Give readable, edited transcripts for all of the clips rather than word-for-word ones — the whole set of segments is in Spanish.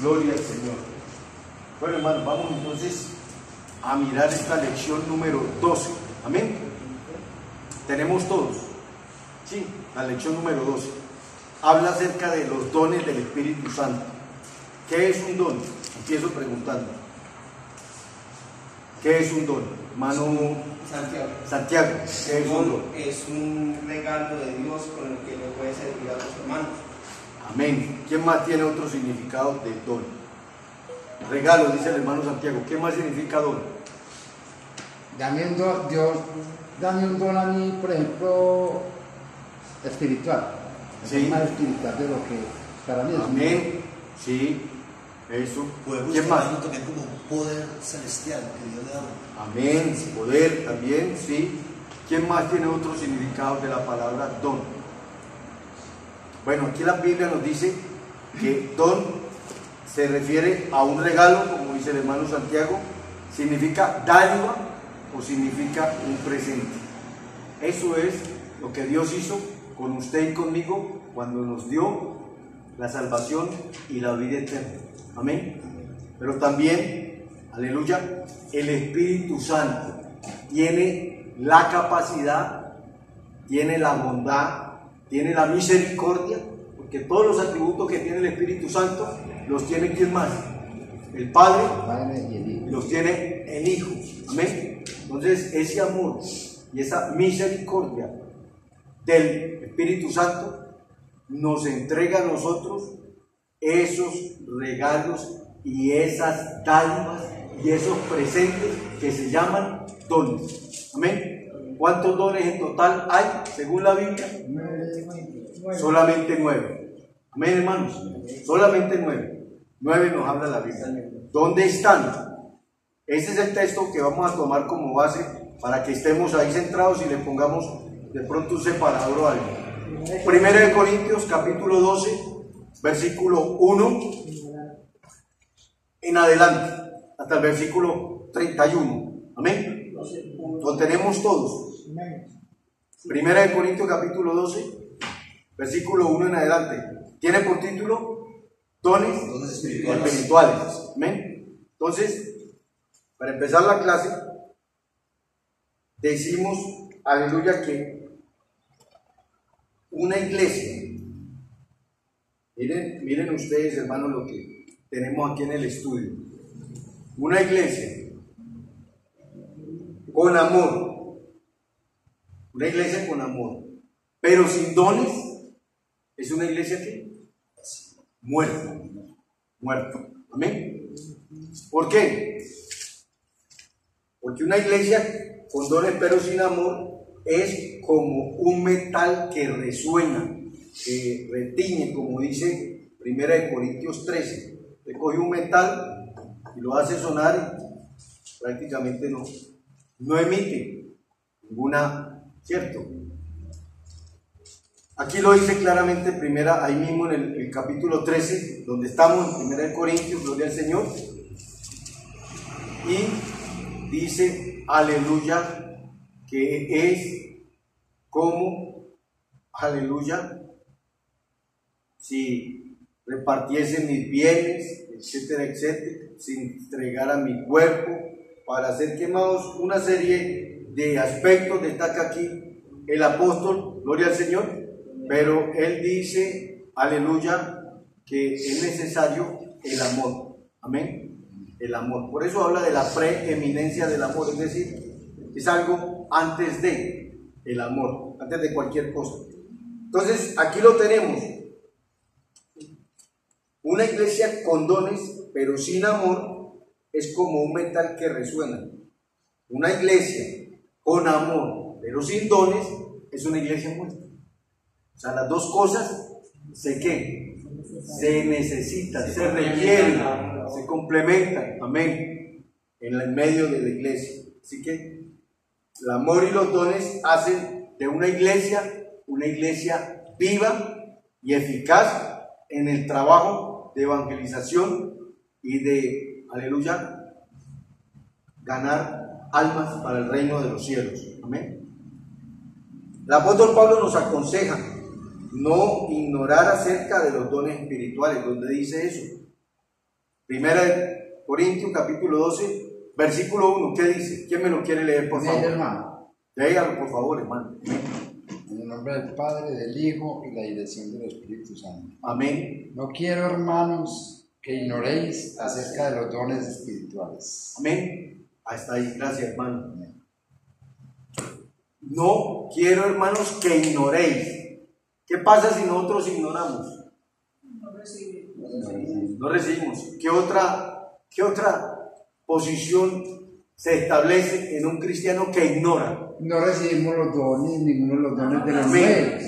Gloria al Señor. Bueno, hermanos, vamos entonces a mirar esta lección número 12. Amén. Tenemos todos. Sí, la lección número 12. Habla acerca de los dones del Espíritu Santo. ¿Qué es un don? Empiezo preguntando. ¿Qué es un don? Hermano Santiago, ¿qué es un don? Es un regalo de Dios con el que le puede servir a los hermanos. Amén. ¿Quién más tiene otro significado de don? Regalo, dice el hermano Santiago. ¿Qué más significa don? Dame un don, Dios, dame un don a mí, por ejemplo, espiritual. Sí. Más espiritual de lo que para mí es. Amén. Sí, eso. Podemos ¿Quién más? llamarlo también como poder celestial que Dios le da. Amén. Poder también, sí. ¿Quién más tiene otro significado de la palabra don? Bueno, aquí la Biblia nos dice que don se refiere a un regalo, como dice el hermano Santiago, significa dádiva o significa un presente. Eso es lo que Dios hizo con usted y conmigo cuando nos dio la salvación y la vida eterna. Amén. Pero también, aleluya, el Espíritu Santo tiene la capacidad, tiene la bondad, tiene la misericordia, porque todos los atributos que tiene el Espíritu Santo los tiene ¿quién más? El Padre, los tiene el Hijo. Amén. Entonces ese amor y esa misericordia del Espíritu Santo nos entrega a nosotros esos regalos y esas dádivas y esos presentes que se llaman dones. Amén. ¿Cuántos dones en total hay según la Biblia? Solamente 9. Amén, hermanos. Solamente 9. 9 nos habla la Biblia. ¿Dónde están? Ese es el texto que vamos a tomar como base para que estemos ahí centrados y le pongamos de pronto un separador o algo. Primera de Corintios capítulo 12, versículo 1 en adelante, hasta el versículo 31. Amén. Lo tenemos todos. Primera de Corintios capítulo 12, versículo 1 en adelante. Tiene por título dones espirituales. Amén. Entonces, para empezar la clase, decimos, aleluya, que una iglesia, miren ustedes, hermanos, lo que tenemos aquí en el estudio. Una iglesia con amor, una iglesia con amor, pero sin dones, es una iglesia que muerta. Amén. ¿Por qué? Porque una iglesia con dones pero sin amor es como un metal que resuena, que retiñe, como dice 1 Corintios 13. Te coge un metal y lo hace sonar y prácticamente no emite ninguna, ¿cierto? Aquí lo dice claramente ahí mismo en el capítulo 13, donde estamos en 1 Corintios, gloria al Señor, y dice, aleluya, que es como, aleluya, si repartiese mis bienes, etcétera, etcétera, si entregara mi cuerpo para ser quemados, una serie de aspectos destaca aquí el apóstol, gloria al Señor, pero él dice, aleluya, que es necesario el amor. Amén. El amor. Por eso habla de la preeminencia del amor, es decir, es algo antes de el amor, antes de cualquier cosa. Entonces, aquí lo tenemos. Una iglesia con dones, pero sin amor, es como un metal que resuena. Una iglesia con amor, pero sin dones, es una iglesia muerta. O sea, las dos cosas se necesitan, se requieren, se complementan. Amén. En el medio de la iglesia. Así que el amor y los dones hacen de una iglesia viva y eficaz en el trabajo de evangelización y de, aleluya, ganar almas para el reino de los cielos. Amén. El apóstol Pablo nos aconseja no ignorar acerca de los dones espirituales. ¿Dónde dice eso? Primera de Corintios capítulo 12, versículo 1. ¿Qué dice? ¿Quién me lo quiere leer, por favor? Hermano. Léalo, por favor, hermano. En el nombre del Padre, del Hijo y la dirección del Espíritu Santo. Amén. No quiero, hermanos, que ignoréis acerca de los dones espirituales. Amén. Hasta ahí. Gracias, hermano. No quiero, hermanos, que ignoréis. ¿Qué pasa si nosotros ignoramos? No recibimos. ¿Qué otra posición se establece en un cristiano que ignora? No recibimos los dones, ninguno de los dones de los Amén. nuevos.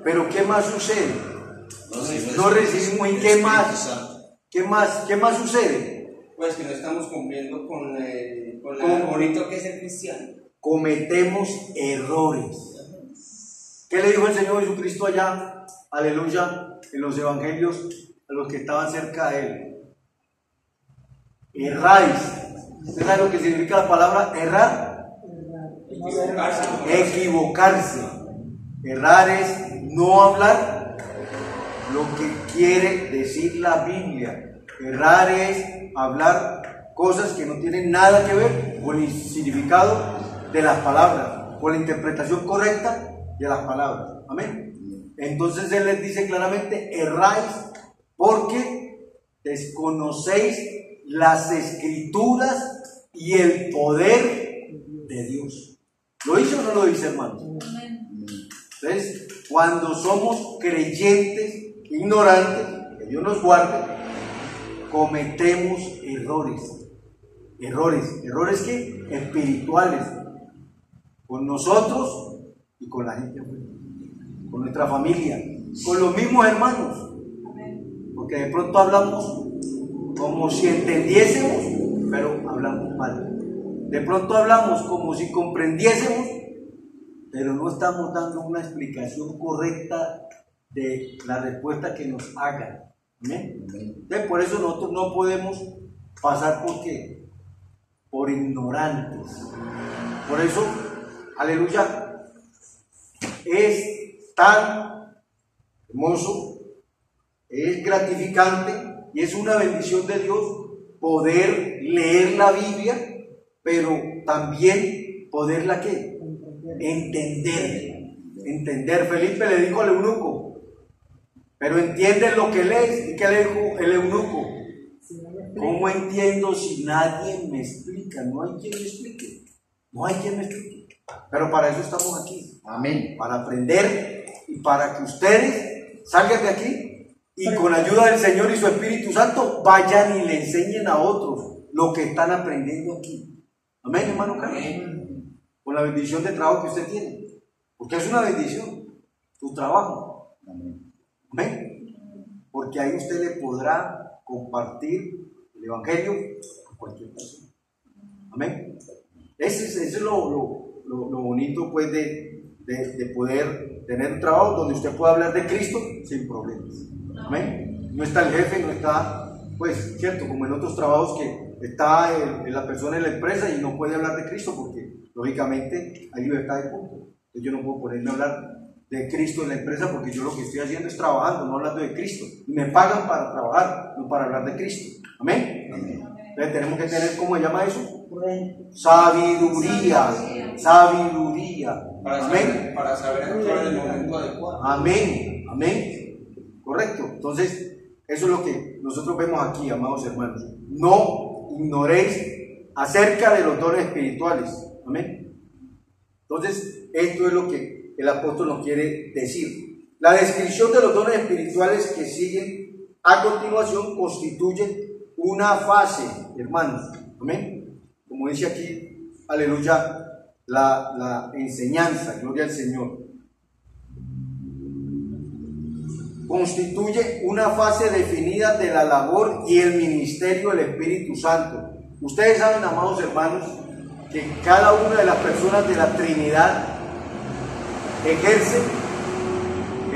Pero ¿qué más sucede? No recibimos. ¿Y qué más? ¿Qué más sucede? Pues que no estamos cumpliendo con lo bonito que es el cristiano. Cometemos errores. ¿Qué le dijo el Señor Jesucristo allá? Aleluya, en los evangelios a los que estaban cerca de él. Erráis. ¿Usted sabe lo que significa la palabra errar? Equivocarse. Errar es no hablar lo que quiere decir la Biblia. Errar es hablar cosas que no tienen nada que ver con el significado de las palabras, con la interpretación correcta de las palabras. Amén. Entonces él les dice claramente: erráis porque desconocéis las escrituras y el poder de Dios. ¿Lo dice o no lo dice, hermanos? Entonces, cuando somos creyentes ignorantes, que Dios nos guarde, cometemos errores. ¿Errores qué? Espirituales. Con nosotros y con la gente, con nuestra familia, con los mismos hermanos. Porque de pronto hablamos como si entendiésemos, pero hablamos mal. De pronto hablamos como si comprendiésemos, pero no estamos dando una explicación correcta de la respuesta que nos hagan. ¿Amén? Entonces, por eso nosotros no podemos pasar por ignorantes. Por eso, aleluya, es tan hermoso, es gratificante y es una bendición de Dios poder leer la Biblia, pero también poderla ¿qué? Entender. Felipe le dijo al eunuco: pero entiendes lo que lees. ¿Y qué le dijo el eunuco? ¿Cómo entiendo si nadie me explica? No hay quien me explique. Pero para eso estamos aquí. Amén. Para aprender y para que ustedes salgan de aquí y con ayuda del Señor y su Espíritu Santo vayan y le enseñen a otros lo que están aprendiendo aquí. Amén, hermano Carlos. Con la bendición de trabajo que usted tiene. Porque es una bendición tu trabajo. Amén. Porque ahí usted le podrá compartir el Evangelio a cualquier persona. Amén. Ese es lo bonito, pues, de poder tener un trabajo donde usted pueda hablar de Cristo sin problemas. Amén. No está el jefe, no está, pues, cierto, como en otros trabajos que está la persona en la empresa y no puede hablar de Cristo porque, lógicamente, hay libertad de culto. Entonces yo no puedo ponerme a hablar de Cristo en la empresa porque yo lo que estoy haciendo es trabajando, no hablando de Cristo. Y me pagan para trabajar, no para hablar de Cristo. Amén. Entonces tenemos que tener, ¿cómo se llama eso? Sabiduría. Amén. Para saber actuar en el momento adecuado. Amén. Correcto. Entonces, eso es lo que nosotros vemos aquí, amados hermanos. No ignoréis acerca de los dones espirituales. Amén. Entonces, esto es lo que el apóstol nos quiere decir. La descripción de los dones espirituales que siguen a continuación constituye una fase, hermanos. Amén. Como dice aquí, aleluya, la enseñanza, gloria al Señor. Constituye una fase definida de la labor y el ministerio del Espíritu Santo. Ustedes saben, amados hermanos, que cada una de las personas de la Trinidad ejerce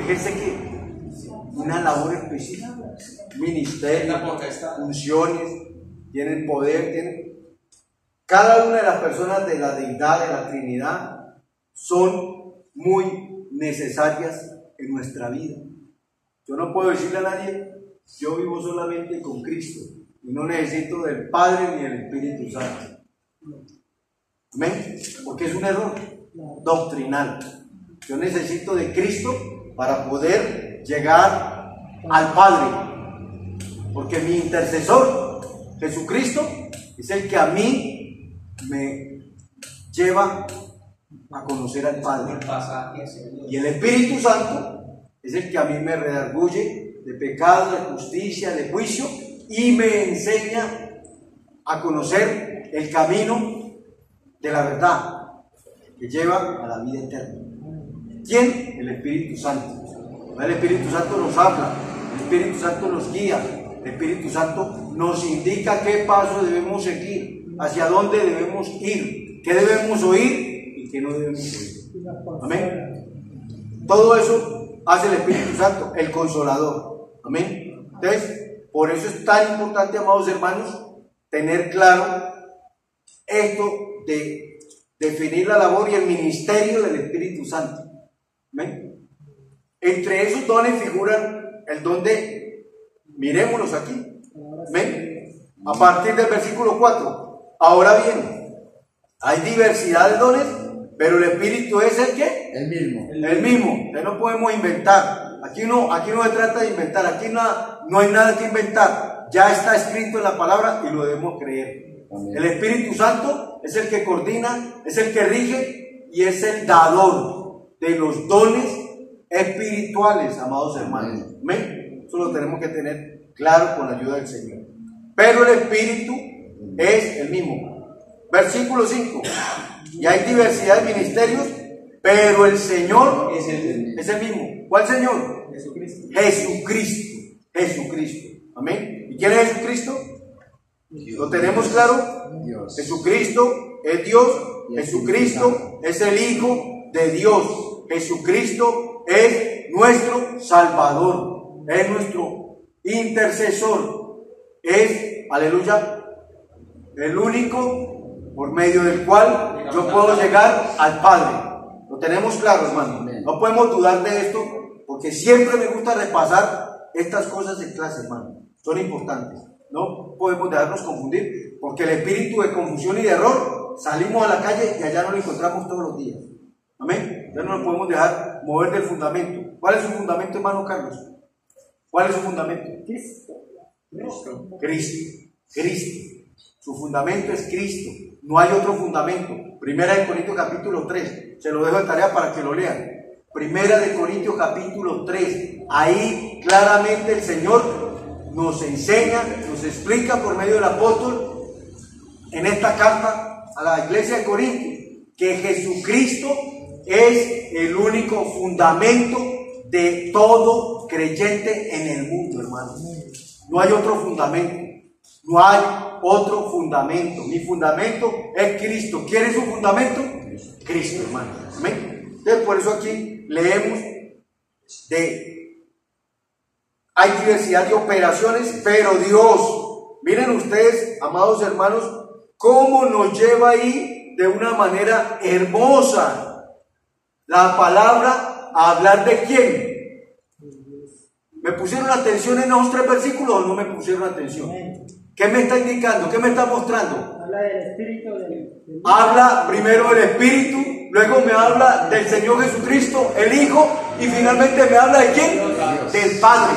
¿qué? Una labor específica, ministerio, funciones, tienen poder, cada una de las personas de la deidad, de la Trinidad, son muy necesarias en nuestra vida. Yo no puedo decirle a nadie, yo vivo solamente con Cristo y no necesito del Padre ni del Espíritu Santo. ¿Amén? Porque es un error doctrinal. Yo necesito de Cristo para poder llegar al Padre. Porque mi intercesor, Jesucristo, es el que a mí me lleva a conocer al Padre. Y el Espíritu Santo es el que a mí me redarguye de pecado, de justicia, de juicio y me enseña a conocer el camino de la verdad que lleva a la vida eterna. ¿Quién? El Espíritu Santo. El Espíritu Santo nos habla, el Espíritu Santo nos guía, el Espíritu Santo nos indica qué paso debemos seguir, hacia dónde debemos ir, qué debemos oír y qué no debemos oír. Amén. Todo eso hace el Espíritu Santo, el Consolador. Amén. Entonces, por eso es tan importante, amados hermanos, tener claro esto de definir la labor y el ministerio del Espíritu Santo. ¿Amén? Entre esos dones figuran el don de, miremoslos aquí. ¿Amén? A partir del versículo 4. Ahora bien, hay diversidad de dones, pero el Espíritu es el que El mismo. el mismo. No podemos inventar. Aquí no se trata de inventar. Aquí no hay nada que inventar. Ya está escrito en la palabra y lo debemos creer. Amén. El Espíritu Santo es el que coordina, es el que rige y es el dador de los dones espirituales, amados hermanos. Amén. Eso lo tenemos que tener claro con la ayuda del Señor. Pero el Espíritu es el mismo. Versículo 5. Y hay diversidad de ministerios, pero el Señor es el mismo. ¿Cuál Señor? Jesucristo. Jesucristo. Amén. ¿Y quién es Jesucristo? ¿Lo tenemos claro? Dios. Jesucristo es Dios. Jesucristo es el Hijo de Dios. Jesucristo es nuestro Salvador. Es nuestro intercesor. Es, aleluya, el único por medio del cual yo puedo llegar al Padre. Lo tenemos claro, hermano. No podemos dudar de esto, porque siempre me gusta repasar estas cosas en clase, hermano. Son importantes. No podemos dejarnos confundir, porque el espíritu de confusión y de error, salimos a la calle y allá no lo encontramos todos los días. Amén. Ya no nos podemos dejar mover del fundamento. ¿Cuál es su fundamento, hermano Carlos? ¿Cuál es su fundamento? Cristo. Su fundamento es Cristo. No hay otro fundamento. Primera de Corintios capítulo 3. Se lo dejo de tarea para que lo lean. Primera de Corintios capítulo 3. Ahí claramente el Señor nos enseña, nos explica por medio del apóstol en esta carta a la iglesia de Corintios que Jesucristo es el único fundamento de todo creyente en el mundo, hermano. No hay otro fundamento. No hay otro fundamento. Mi fundamento es Cristo. ¿Quién es su fundamento? Cristo, hermano. ¿Amén? Entonces, por eso aquí leemos hay diversidad de operaciones, pero Dios, miren ustedes, amados hermanos, cómo nos lleva ahí de una manera hermosa la palabra a hablar de quién. ¿Me pusieron atención en esos 3 versículos o no me pusieron atención? ¿Qué me está indicando? ¿Qué me está mostrando? Habla del Espíritu Habla primero del Espíritu, luego me habla del Señor Jesucristo, el Hijo, y finalmente me habla de quién? Del Padre,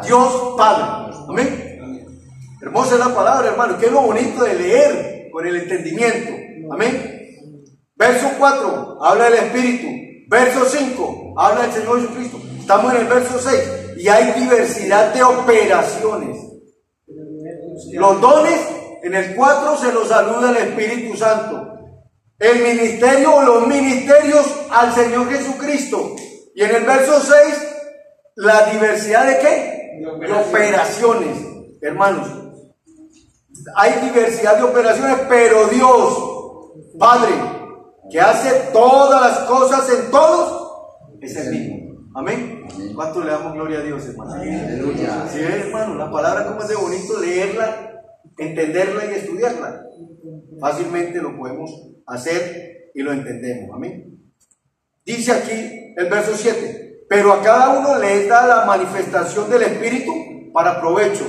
Dios Padre. Amén. Hermosa es la palabra, hermano. Qué es lo bonito de leer con el entendimiento. Amén. Verso 4, habla del Espíritu. Verso 5, habla del Señor Jesucristo. Estamos en el verso 6 y hay diversidad de operaciones. Los dones, en el 4 se los saluda el Espíritu Santo. El ministerio o los ministerios al Señor Jesucristo. Y en el verso 6, la diversidad de ¿qué? De operaciones. Hermanos, hay diversidad de operaciones, pero Dios, Padre, que hace todas las cosas en todos, es el mismo. Amén. ¿Cuánto le damos gloria a Dios, hermano? Aleluya. Sí, hermano, la palabra como es de bonito leerla, entenderla y estudiarla. Fácilmente lo podemos hacer y lo entendemos. Amén. Dice aquí el verso 7. pero a cada uno le da la manifestación del Espíritu para provecho.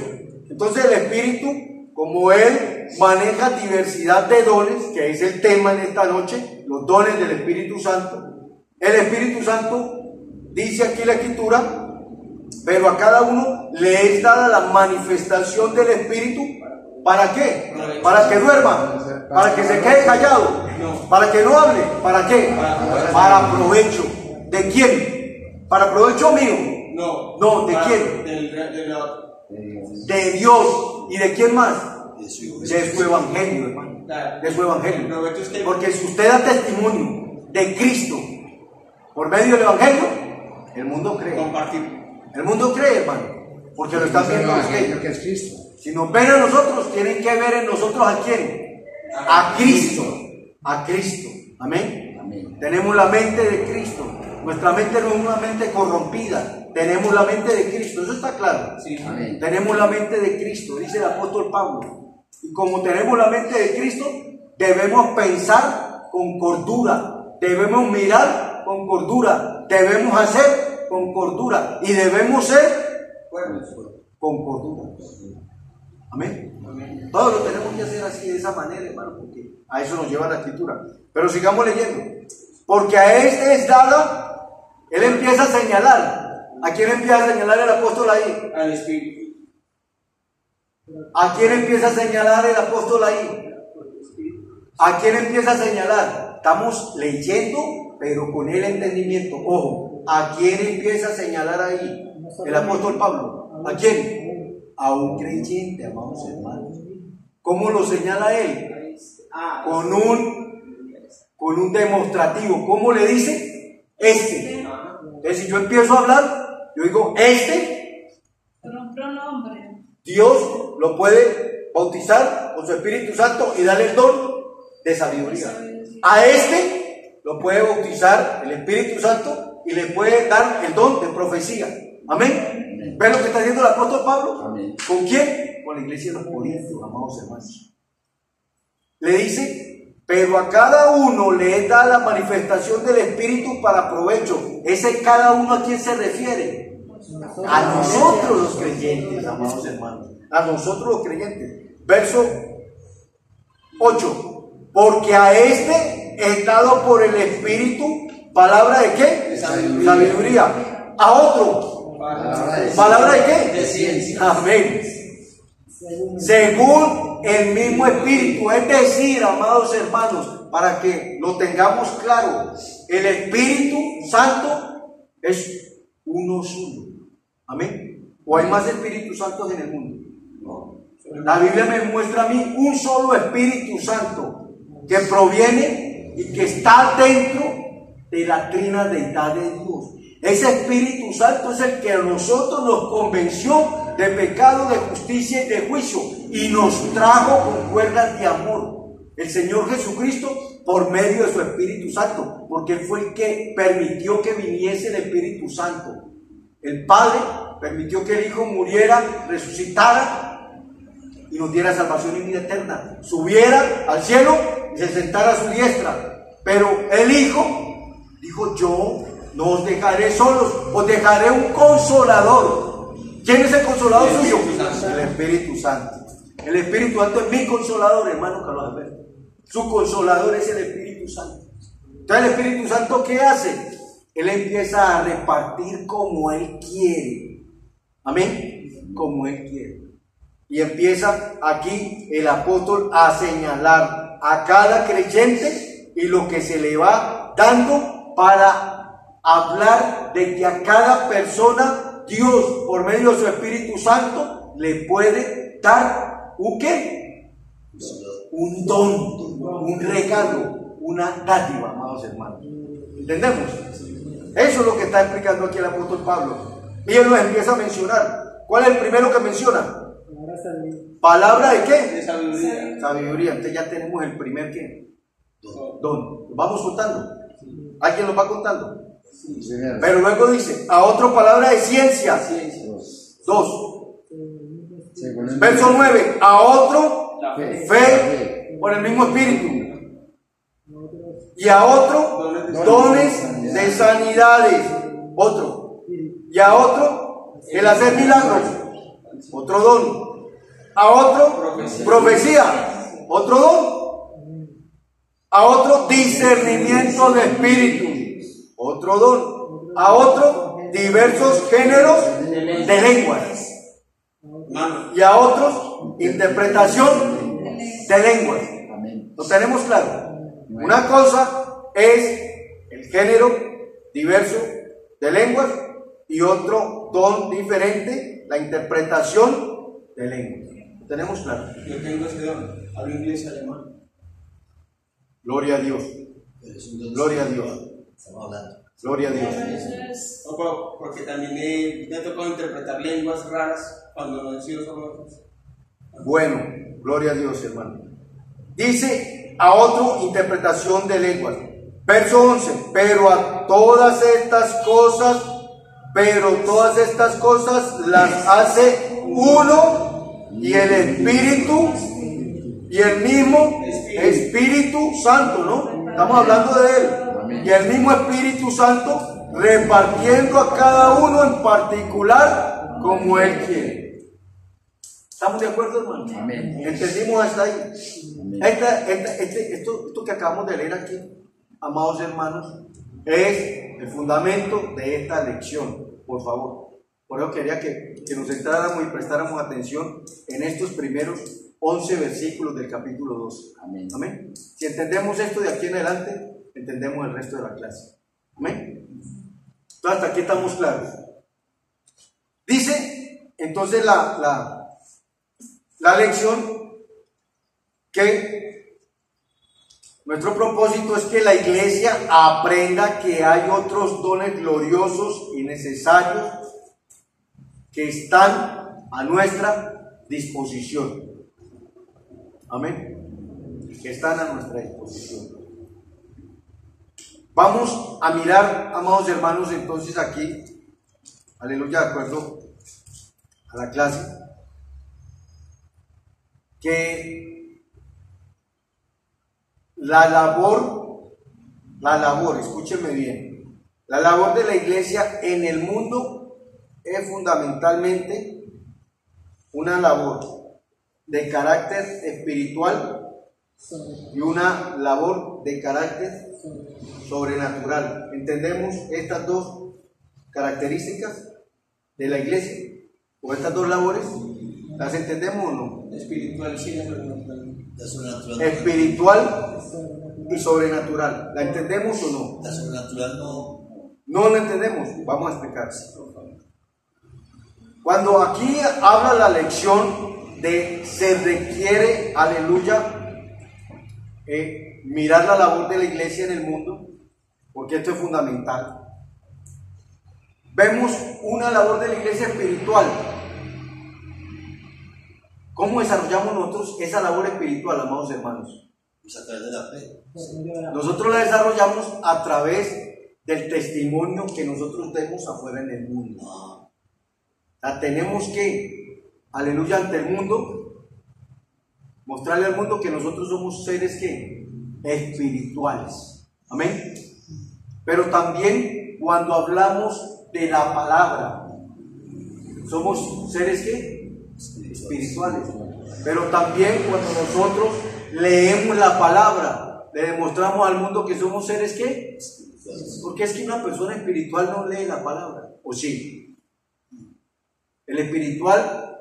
Entonces el Espíritu, como Él maneja diversidad de dones, que es el tema en esta noche, los dones del Espíritu Santo, el Espíritu Santo, dice aquí la Escritura, pero a cada uno le es dada la manifestación del Espíritu. ¿Para qué? Para que duerma, para que se quede callado, para que no hable. ¿Para qué? Para provecho. ¿De quién? ¿Para provecho mío? No, ¿de quién? De Dios. ¿Y de quién más? De su evangelio, hermano. De su evangelio. Porque si usted da testimonio de Cristo por medio del evangelio, el mundo cree. El mundo cree, hermano, porque lo están viendo ustedes. Que es Cristo. Si nos ven a nosotros, tienen que ver en nosotros ¿a quién? A Cristo. A Cristo. Amén. Amén. Tenemos la mente de Cristo. Nuestra mente no es una mente corrompida. Tenemos la mente de Cristo. Eso está claro. Sí. Amén. Tenemos la mente de Cristo, dice el apóstol Pablo. Y como tenemos la mente de Cristo, debemos pensar con cordura. Debemos mirar con cordura. Debemos hacer con cordura. Y debemos ser con cordura. Amén. Todo lo tenemos que hacer así, de esa manera, hermano, porque a eso nos lleva la Escritura. Pero sigamos leyendo. Porque a este es dada, él empieza a señalar. ¿A quién empieza a señalar el apóstol ahí? Al Espíritu. ¿A quién empieza a señalar el apóstol ahí? ¿A quién empieza a señalar? Estamos leyendo, pero con el entendimiento. Ojo, ¿a quién empieza a señalar ahí el apóstol Pablo? ¿A quién? A un creyente, amados hermanos. ¿Cómo lo señala él? Con un demostrativo. ¿Cómo le dice? Este. Entonces, si yo empiezo a hablar, yo digo, este, Dios lo puede bautizar con su Espíritu Santo y darle el don de sabiduría. A este lo puede bautizar el Espíritu Santo y le puede dar el don de profecía. Amén. ¿Ven lo que está diciendo el apóstol Pablo? Amén. ¿Con quién? Con la iglesia de los Corintios, amados hermanos. Le dice, pero a cada uno le da la manifestación del Espíritu para provecho. Ese cada uno, ¿a quién se refiere? A nosotros los creyentes, amados hermanos. A nosotros los creyentes. Verso 8. Porque a este es dado por el Espíritu, ¿palabra de qué? De sabiduría. Sabiduría. A otro, ¿palabra de qué? De ciencia. Amén. Según el mismo Espíritu, es decir, amados hermanos, para que lo tengamos claro, el Espíritu Santo es uno solo. Amén. ¿O hay más Espíritus Santos en el mundo? No. La Biblia me muestra a mí un solo Espíritu Santo que proviene y que está dentro de la trina deidad de Dios. Ese Espíritu Santo es el que a nosotros nos convenció de pecado, de justicia y de juicio y nos trajo con cuerdas de amor. El Señor Jesucristo por medio de su Espíritu Santo, porque Él fue el que permitió que viniese el Espíritu Santo. El Padre permitió que el Hijo muriera, resucitara y nos diera salvación y vida eterna, subiera al cielo y se sentara a su diestra. Pero el Hijo dijo, yo no os dejaré solos, os dejaré un consolador. ¿Quién es el consolador suyo? El Espíritu Santo. El Espíritu Santo es mi consolador, hermano Carlos Alberto. Su consolador es el Espíritu Santo. Entonces el Espíritu Santo, ¿qué hace? Él empieza a repartir como Él quiere. Amén. Como Él quiere. Y empieza aquí el apóstol a señalar a cada creyente y lo que se le va dando para hablar de que a cada persona Dios, por medio de su Espíritu Santo, le puede dar ¿un qué? Un don, un regalo, una dádiva, amados hermanos. ¿Entendemos? Eso es lo que está explicando aquí el apóstol Pablo. Y él nos empieza a mencionar. ¿Cuál es el primero que menciona? ¿Palabra de qué? De sabiduría. Sabiduría. Entonces ya tenemos el primer ¿qué? Don. Vamos contando. ¿Alguien lo va contando? Sí, señor. Pero luego dice, a otro palabra de ciencia. Dos. Verso 9. A otro La fe. fe por el mismo Espíritu. Y a otro dones de sanidades. Otro. Y a otro, el hacer milagros, otro don. A otro, profecía, otro don. A otro, discernimiento de espíritus, otro don. A otro, diversos géneros de lenguas. Y a otros, interpretación de lenguas. ¿Lo tenemos claro? Una cosa es el género diverso de lenguas y otro don diferente, la interpretación de lenguas. ¿Lo tenemos claro? Yo tengo ese don, hablo inglés y alemán. Gloria a Dios. Gloria a Dios. Estamos hablando. Gloria a Dios. Porque también me ha tocado interpretar lenguas raras cuando no he sido solo. Bueno, gloria a Dios, hermano. Dice a otro, interpretación de lenguas. Verso 11, pero todas estas cosas las hace uno y el Espíritu y el mismo Espíritu Santo, ¿no? Estamos hablando de Él. Y el mismo Espíritu Santo repartiendo a cada uno en particular como Él quiere. ¿Estamos de acuerdo, hermano? Amén. ¿Entendimos hasta ahí? Esto que acabamos de leer aquí, amados hermanos, es el fundamento de esta lección, por favor. Por eso quería que nos centráramos y prestáramos atención en estos primeros 11 versículos del capítulo 2. Amén. Amén. Si entendemos esto de aquí en adelante, entendemos el resto de la clase. Amén. Entonces, hasta aquí estamos claros. Dice entonces la lección que nuestro propósito es que la iglesia aprenda que hay otros dones gloriosos y necesarios que están a nuestra disposición. Amén. Que están a nuestra disposición. Vamos a mirar, amados hermanos, entonces aquí, aleluya, de acuerdo a la clase, que la labor, escúchenme bien, la labor de la iglesia en el mundo es fundamentalmente una labor de carácter espiritual y una labor de carácter sobrenatural. ¿Entendemos estas dos características de la iglesia? ¿O estas dos labores? ¿Las entendemos o no? Espiritual, sí, sobrenatural. La sobrenatural. Espiritual y sobrenatural. ¿La entendemos o no? La sobrenatural no. No la entendemos. Vamos a explicar. Cuando aquí habla la lección de se requiere, aleluya, mirar la labor de la iglesia en el mundo, porque esto es fundamental. Vemos una labor de la iglesia espiritual. ¿Cómo desarrollamos nosotros esa labor espiritual, amados hermanos? Pues a través de la fe. Nosotros la desarrollamos a través del testimonio que nosotros demos afuera en el mundo. La tenemos que, aleluya, ante el mundo, mostrarle al mundo que nosotros somos seres que espirituales. Amén. Pero también cuando hablamos de la palabra, somos seres que espirituales. Pero también cuando nosotros leemos la palabra, le demostramos al mundo que somos seres que, porque es que una persona espiritual no lee la palabra, ¿o sí? El espiritual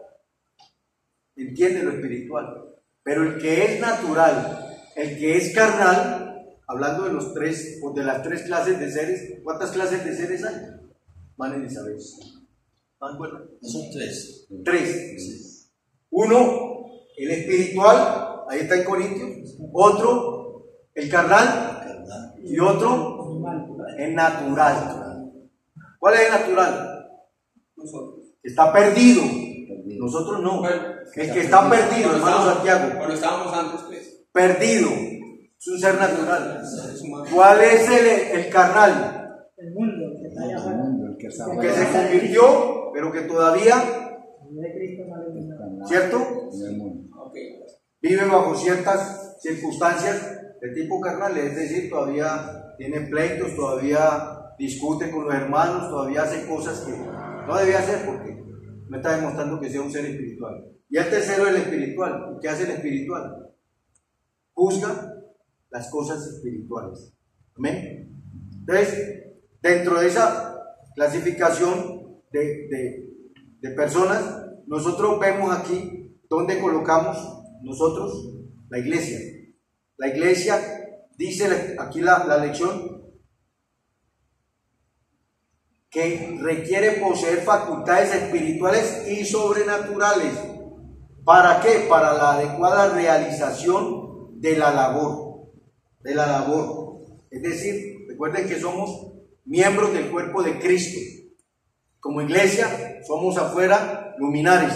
entiende lo espiritual, pero el que es natural, el que es carnal, hablando de los tres, o de las tres clases de seres, ¿cuántas clases de seres hay? Van en Isabel. ¿No de acuerdo? No son tres. Tres. Sí. Uno, el espiritual, ahí está en Corintios. Otro, el carnal. ¿Verdad? Y otro, el natural. ¿Cuál es el natural? Nosotros. Está perdido. Nosotros no. Bueno, El que está perdido, hermano Santiago. Cuando estábamos antes, pues. Perdido. Es un ser natural. Seres humanos. ¿Cuál es el carnal? El mundo que está allá El afuera. mundo, el que está Que se convirtió, pero que todavía, De Cristo no le vino. ¿cierto? en el mundo. Ok. Vive bajo ciertas circunstancias de tipo carnal, es decir, todavía tiene pleitos, todavía discute con los hermanos, todavía hace cosas No debía ser porque me está demostrando que sea un ser espiritual. Y el tercero es el espiritual. ¿Qué hace el espiritual? Juzga las cosas espirituales. Amén. Entonces, dentro de esa clasificación de personas, nosotros vemos aquí donde colocamos nosotros la iglesia. La iglesia, dice aquí la lección, que requiere poseer facultades espirituales y sobrenaturales. ¿Para qué? Para la adecuada realización de la labor. De la labor. Es decir, recuerden que somos miembros del cuerpo de Cristo. Como iglesia, somos afuera luminares.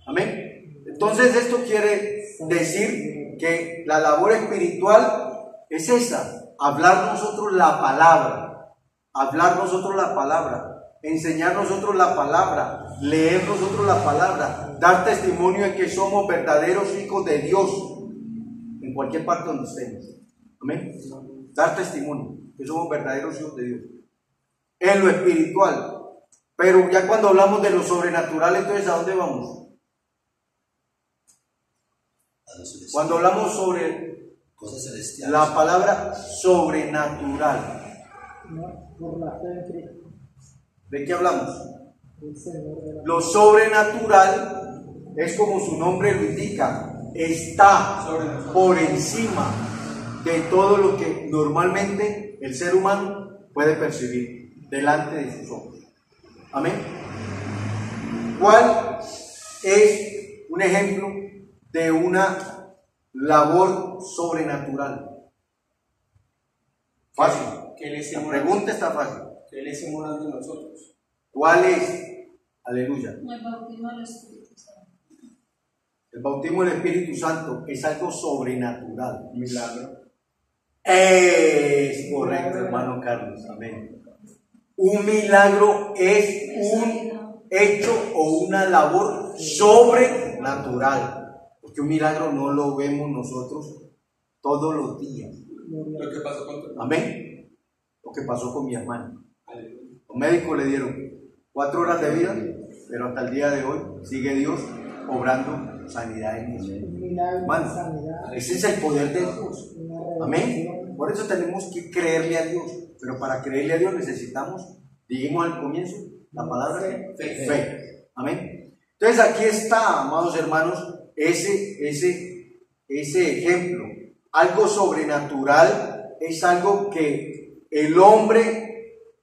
Amén. Entonces, esto quiere decir que la labor espiritual es esa: hablar nosotros la palabra. Hablar nosotros la palabra, enseñar nosotros la palabra, leer nosotros la palabra, dar testimonio de que somos verdaderos hijos de Dios en cualquier parte donde estemos. Amén. Dar testimonio que somos verdaderos hijos de Dios en lo espiritual. Pero ya cuando hablamos de lo sobrenatural, entonces ¿a dónde vamos? Cuando hablamos sobre cosas celestiales, la palabra sobrenatural, No, por la fe en Cristo. ¿de qué hablamos? El Señor de la Lo sobrenatural es como su nombre lo indica, está por encima de todo lo que normalmente el ser humano puede percibir delante de sus ojos. Amén. ¿Cuál es un ejemplo de una labor sobrenatural? Fácil. La pregunta está fácil. Que Él esté morando en nosotros. ¿Cuál es? Aleluya. El bautismo del Espíritu Santo. El bautismo del Espíritu Santo es algo sobrenatural. Milagro. Es correcto, hermano Carlos. Amén. Un milagro es un hecho o una labor sobrenatural. Porque un milagro no lo vemos nosotros todos los días. Lo que pasó con tu Amén. Lo que pasó con mi hermano. Aleluya. Los médicos le dieron 4 horas de vida, pero hasta el día de hoy sigue Dios obrando sanidad en ellos. Un milagro de Hermano, sanidad. ese es el poder de Dios. Una Amén. revelación. Por eso tenemos que creerle a Dios. Pero para creerle a Dios necesitamos, dijimos al comienzo, la palabra fe. Amén. Entonces aquí está, amados hermanos, ese ejemplo. Algo sobrenatural es algo que el hombre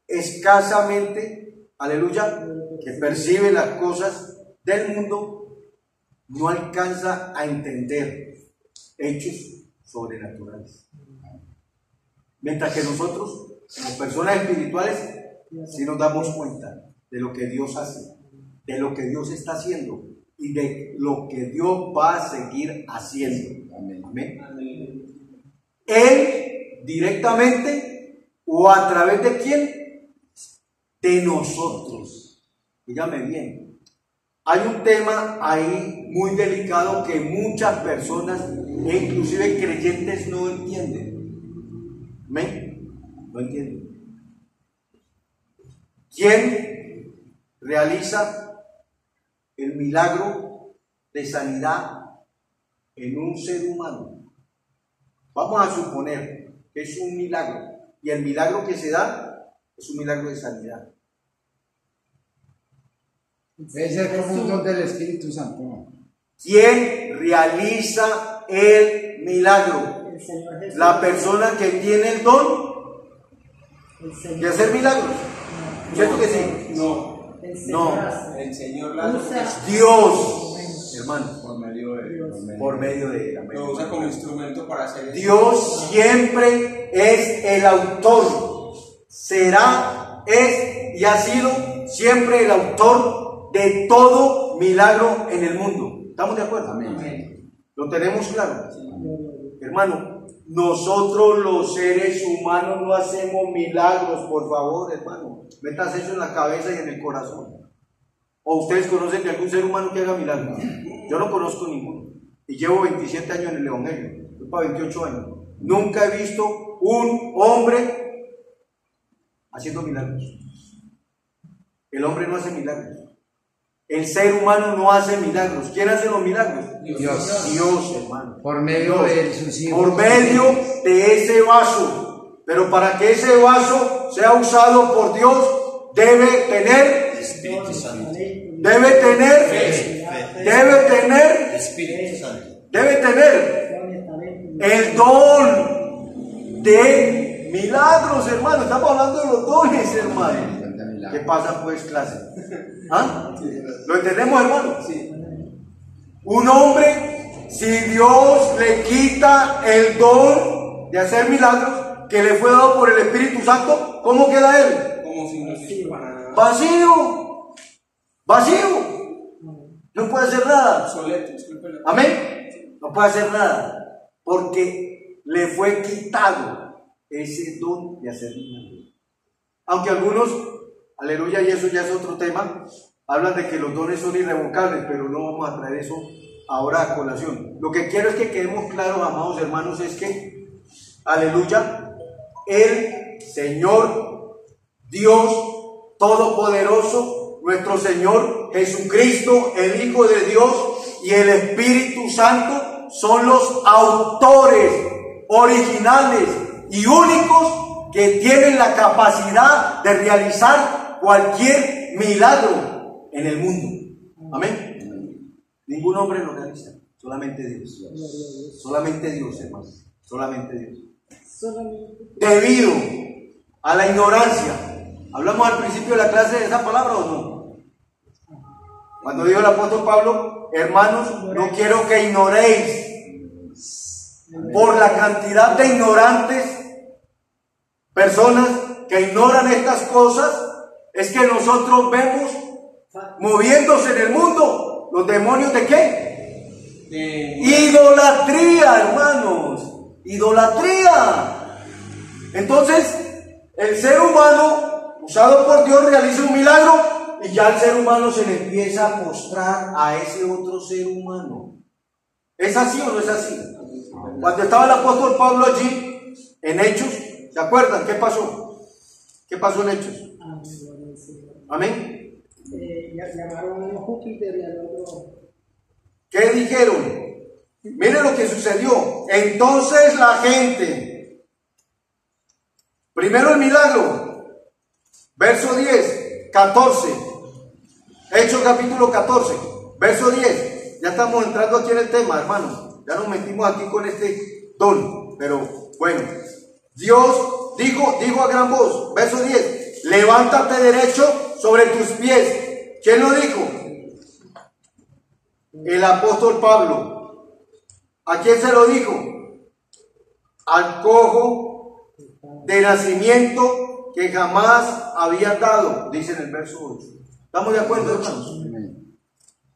escasamente, aleluya, que percibe las cosas del mundo, no alcanza a entender hechos sobrenaturales. Mientras que nosotros, como personas espirituales, sí nos damos cuenta de lo que Dios hace, de lo que Dios está haciendo y de lo que Dios va a seguir haciendo. Amén. Amén. Él directamente o a través de quién? De nosotros. Dígame bien. Hay un tema ahí muy delicado que muchas personas, e inclusive creyentes, no entienden. ¿Amén? No entienden. ¿Quién realiza el milagro de sanidad en un ser humano? Vamos a suponer que es un milagro, y el milagro que se da es un milagro de sanidad. Debe ser como un don del Espíritu Santo, ¿no? ¿Quién realiza el milagro? El Señor Jesús. La persona que tiene el don El Señor. de hacer milagros. ¿Cierto que sí? No. El Señor No. hace. El Señor la Usa. Dios, hermano, por medio de por medio de él. lo usa como instrumento para hacer eso. Dios siempre es el autor, será, es y ha sido siempre el autor de todo milagro en el mundo. ¿Estamos de acuerdo? Amén. ¿Lo tenemos claro? Hermano, nosotros los seres humanos no hacemos milagros, por favor, hermano. Metas eso en la cabeza y en el corazón. ¿O ustedes conocen de algún ser humano que haga milagros? Yo no conozco ninguno. Y llevo 27 años en el Evangelio. Voy para 28 años. Nunca he visto un hombre haciendo milagros. El hombre no hace milagros. El ser humano no hace milagros. ¿Quién hace los milagros? Dios. Dios, hermano. Por medio de sus hijos. Por medio de ese vaso. Pero para que ese vaso sea usado por Dios, debe tener Espíritu Santo. Debe tener Fe. Espíritu Santo. Debe tener el don de milagros, hermano. Estamos hablando de los dones, hermano. ¿Qué pasa, pues, clase? ¿Ah? ¿Lo entendemos, hermano? Sí. Un hombre, si Dios le quita el don de hacer milagros que le fue dado por el Espíritu Santo, ¿cómo queda él? Como si no sirviera para nada. Vacío. Vacío. No puede hacer nada. Obsoleto, disculpe la- Amén. No puede hacer nada. Porque le fue quitado ese don de hacer milagros. Aunque algunos, aleluya, y eso ya es otro tema, hablan de que los dones son irrevocables, pero no vamos a traer eso ahora a colación. Lo que quiero es que quedemos claros, amados hermanos, es que, aleluya, el Señor, Dios Todopoderoso, nuestro Señor Jesucristo, el Hijo de Dios y el Espíritu Santo son los autores originales y únicos que tienen la capacidad de realizar cualquier milagro en el mundo. Amén. Ningún hombre lo realiza, solamente Dios. Solamente Dios, hermano. Solamente Dios. Debido a la ignorancia. ¿Hablamos al principio de la clase de esa palabra o no? Cuando dijo el apóstol Pablo, hermanos, no quiero que ignoréis por la cantidad de ignorantes, personas que ignoran estas cosas, es que nosotros vemos moviéndose en el mundo los demonios de qué? Idolatría, hermanos, idolatría. Entonces, el ser humano, usado por Dios, realiza un milagro y ya el ser humano se le empieza a postrar a ese otro ser humano. ¿Es así o no es así? Cuando estaba el apóstol Pablo allí, en Hechos, ¿se acuerdan? ¿Qué pasó? ¿Qué pasó en Hechos? Amén. Llamaron a Júpiter y al otro. ¿Qué dijeron? Miren lo que sucedió. Entonces la gente, primero el milagro, verso 10, 14, Hechos capítulo 14, verso 10. Ya estamos entrando aquí en el tema, hermanos. Ya nos metimos aquí con este don. Pero bueno, Dios dijo a gran voz, verso 10, levántate derecho sobre tus pies. ¿Quién lo dijo? El apóstol Pablo. ¿A quién se lo dijo? Al cojo de nacimiento que jamás había dado, dice en el verso 8. ¿Estamos de acuerdo, hermanos?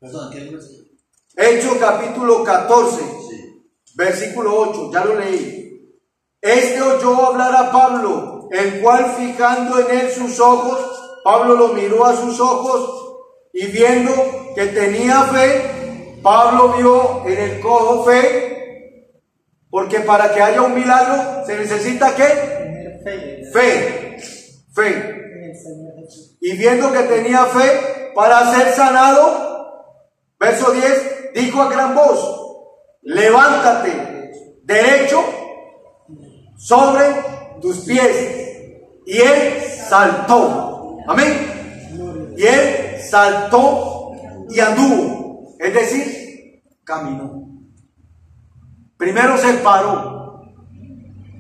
Perdón, ¿qué verso? Hechos capítulo 14, Sí. versículo 8, ya lo leí. Este oyó hablar a Pablo, el cual fijando en él sus ojos, Pablo lo miró a sus ojos y viendo que tenía fe, Pablo vio en el cojo fe, porque para que haya un milagro se necesita ¿qué? Tener fe Fe. en el Señor Jesús. Y viendo que tenía fe para ser sanado, verso 10, dijo a gran voz, levántate derecho sobre tus pies. Y él saltó. Amén. Y él saltó y anduvo. Es decir, caminó. Primero se paró.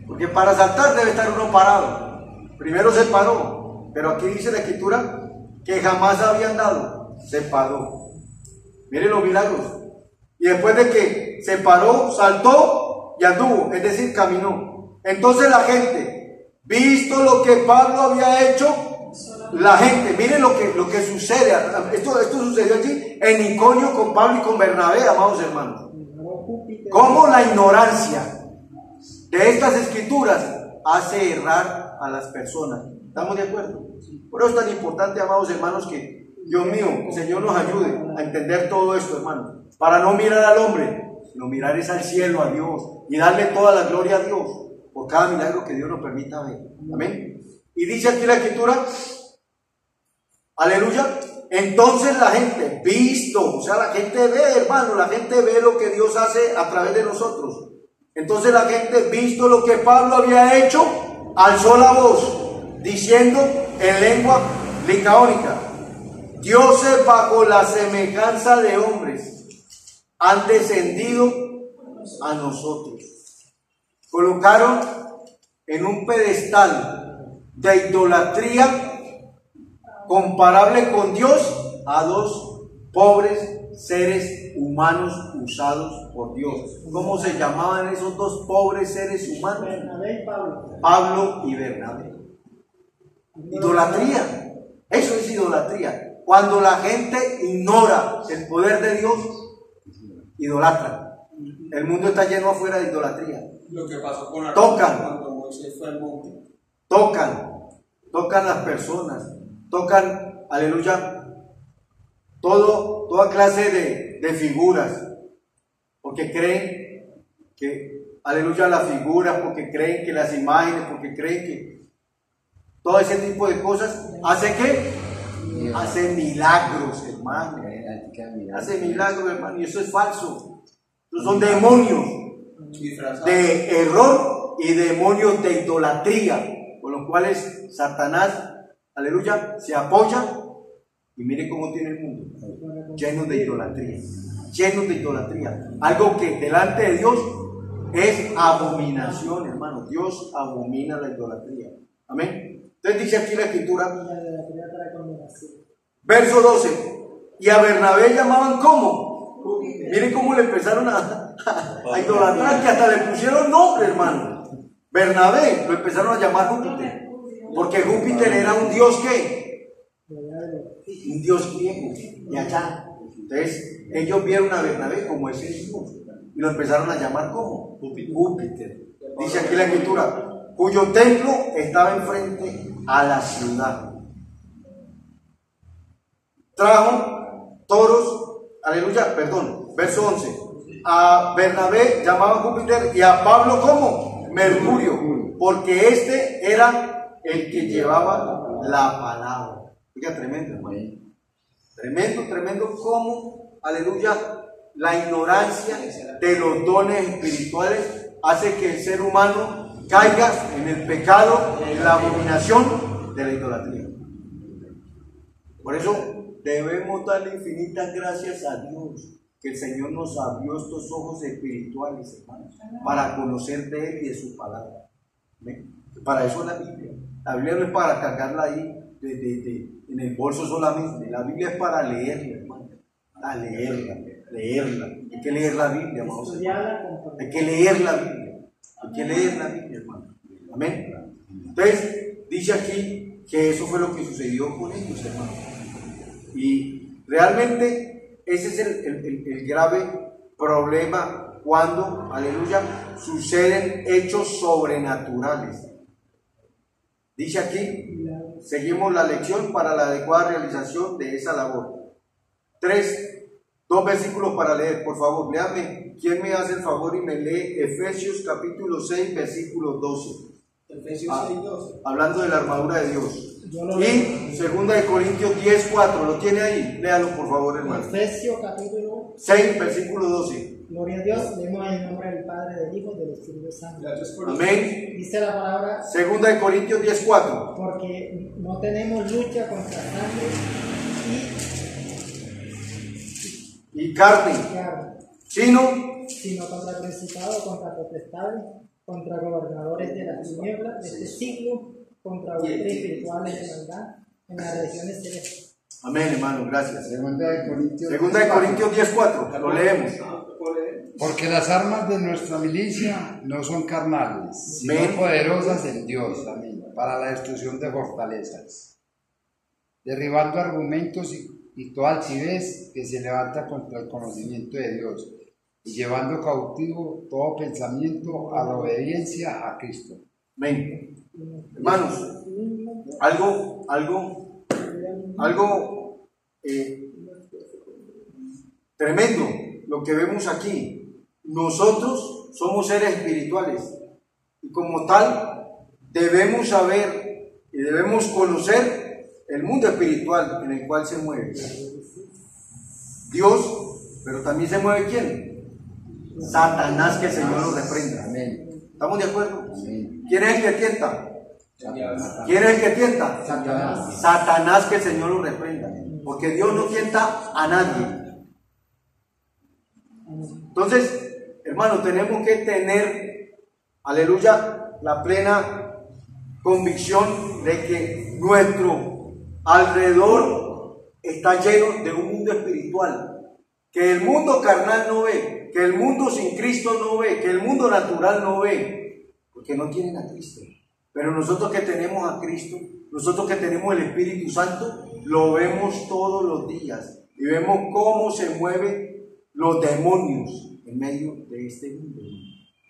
Porque para saltar debe estar uno parado. Primero se paró. Pero aquí dice la escritura que jamás había andado. Se paró. Miren los milagros. Y después de que se paró, saltó y anduvo. Es decir, caminó. Entonces la gente, visto lo que Pablo había hecho, la gente, miren lo que sucede. Esto sucedió allí en Iconio con Pablo y con Bernabé, amados hermanos. Cómo la ignorancia de estas escrituras hace errar a las personas. ¿Estamos de acuerdo? Por eso es tan importante, amados hermanos, que Dios mío, el Señor nos ayude a entender todo esto, hermano. Para no mirar al hombre, sino mirar es al cielo, a Dios, y darle toda la gloria a Dios por cada milagro que Dios nos permita ver. Amén. Y dice aquí la escritura, Aleluya. Entonces la gente, visto, o sea, la gente ve, hermano, la gente ve lo que Dios hace a través de nosotros. Entonces la gente, visto lo que Pablo había hecho, alzó la voz, diciendo en lengua licaónica: dioses bajo la semejanza de hombres han descendido a nosotros. Colocaron en un pedestal de idolatría comparable con Dios a dos pobres seres humanos usados por Dios. ¿Cómo se llamaban esos dos pobres seres humanos? Bernabé y Pablo. Pablo y Bernabé. Idolatría. Eso es idolatría. Cuando la gente ignora el poder de Dios, idolatra. El mundo está lleno afuera de idolatría. Lo que pasó con Aarón Tocan. cuando Moisés fue al monte. Tocan las personas, tocan, aleluya, toda clase de figuras, porque creen que, aleluya, las figuras, porque creen que las imágenes, porque creen que todo ese tipo de cosas hace que hace milagros, hermano. Hace milagros, hermano, y eso es falso. Esos son demonios de error y demonios de idolatría, con los cuales Satanás, aleluya, se apoya. Y mire cómo tiene el mundo, lleno de idolatría, lleno de idolatría. Algo que delante de Dios es abominación, hermano. Dios abomina la idolatría. Amén. Entonces dice aquí la escritura, verso 12: y a Bernabé llamaban ¿cómo? Miren cómo le empezaron a idolatrar, que hasta le pusieron nombre, hermano. Bernabé lo empezaron a llamar Júpiter, porque Júpiter era un dios que, un dios griego, de allá. Entonces ellos vieron a Bernabé como ese dios y lo empezaron a llamar como Júpiter. Dice aquí la escritura, cuyo templo estaba enfrente a la ciudad. Trajo toros, aleluya, perdón, verso 11. A Bernabé llamaban Júpiter y a Pablo como Mercurio, porque este era el que llevaba la palabra. Oiga, tremendo, hermano. Tremendo como, aleluya, la ignorancia de los dones espirituales hace que el ser humano caiga en el pecado, en la abominación de la idolatría. Por eso debemos darle infinitas gracias a Dios, que el Señor nos abrió estos ojos espirituales, hermanos, para conocer de Él y de su palabra. ¿Ven? Para eso es la Biblia. La Biblia no es para cargarla ahí en el bolso solamente. La Biblia es para leerla, hermano. Para leerla. Hay que leer la Biblia, hermanos. Hay que leer la Biblia. Hay que leer la Biblia, hermano. Amén. Entonces, dice aquí que eso fue lo que sucedió con ellos, hermano. Y realmente ese es el grave problema cuando, aleluya, suceden hechos sobrenaturales. Dice aquí, seguimos la lección para la adecuada realización de esa labor. 2 versículos para leer, por favor, léame. ¿Quién me hace el favor y me lee Efesios capítulo 6, versículo 12? Efesios 6, 12. Hablando de la armadura de Dios. Y 2 de Corintios 10, 4, ¿lo tiene ahí? Léalo por favor, hermano. Efesios capítulo 6, versículo 12. Gloria a Dios, leemos en el nombre del Padre, del Hijo y del Espíritu Santo. Amén. Dice la palabra, 2 de Corintios 10, 4. porque no tenemos lucha contra sangre Y carne, sino contra principados, contra potestades, contra gobernadores de las tinieblas de este siglo, contra huestes espirituales de maldad en las regiones celestes. amén, hermano, gracias. 2 de Corintios 10, 4, lo leemos. Porque las armas de nuestra milicia no son carnales, sino Amén. poderosas en Dios, amén, para la destrucción de fortalezas, derribando argumentos y toda altivez que se levanta contra el conocimiento de Dios, y llevando cautivo todo pensamiento a la obediencia a Cristo. Amén. Hermanos, algo tremendo lo que vemos aquí. Nosotros somos seres espirituales y como tal debemos saber y debemos conocer el mundo espiritual en el cual se mueve Dios, pero también se mueve ¿quién? Satanás, que el Señor lo reprenda. Amén. ¿Estamos de acuerdo? Amén. ¿Quién es el que tienta? ¿Quién es el que tienta? Satanás. Satanás, que el Señor lo reprenda. Porque Dios no tienta a nadie. Entonces, hermanos, tenemos que tener, aleluya, la plena convicción de que nuestro alrededor está lleno de un mundo espiritual, que el mundo carnal no ve, que el mundo sin Cristo no ve, que el mundo natural no ve, porque no tienen a Cristo. Pero nosotros que tenemos a Cristo, nosotros que tenemos el Espíritu Santo, lo vemos todos los días y vemos cómo se mueven los demonios en medio de este mundo.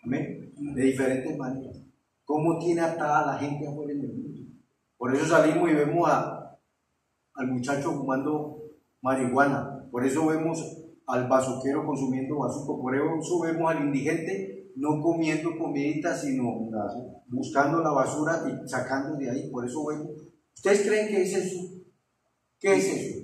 Amén. De diferentes maneras. Cómo tiene atada a la gente afuera en el mundo. Por eso salimos y vemos al muchacho fumando marihuana. Por eso vemos al bazuquero consumiendo bazuco. Por eso vemos al indigente no comiendo comidita, sino buscando la basura y sacando de ahí. Por eso vemos. ¿Ustedes creen que es eso? ¿Qué es eso?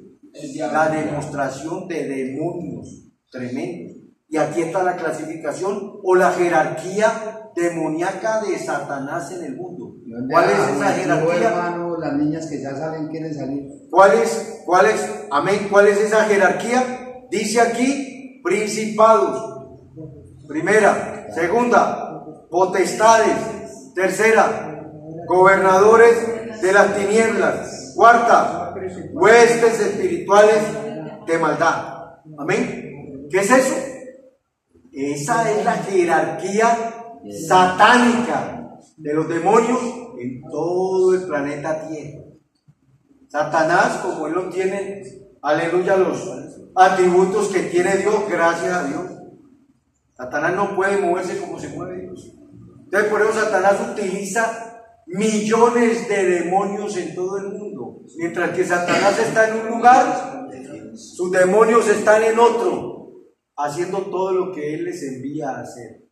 La demostración de demonios tremendos. Y aquí está la clasificación o la jerarquía demoníaca de Satanás en el mundo. ¿Cuál es esa jerarquía? Hermano, las niñas que ya salen quieren salir. ¿Cuál es? Amén. ¿Cuál es esa jerarquía? Dice aquí principados. Primera. Segunda, potestades. Tercera, gobernadores de las tinieblas. Cuarta, huestes espirituales de maldad. Amén. ¿Qué es eso? Esa es la jerarquía satánica de los demonios en todo el planeta Tierra. Satanás, como él no tiene, aleluya, los atributos que tiene Dios, gracias a Dios. Satanás no puede moverse como se mueve Dios. Entonces por eso Satanás utiliza millones de demonios en todo el mundo. Mientras que Satanás está en un lugar, sus demonios están en otro, haciendo todo lo que él les envía a hacer.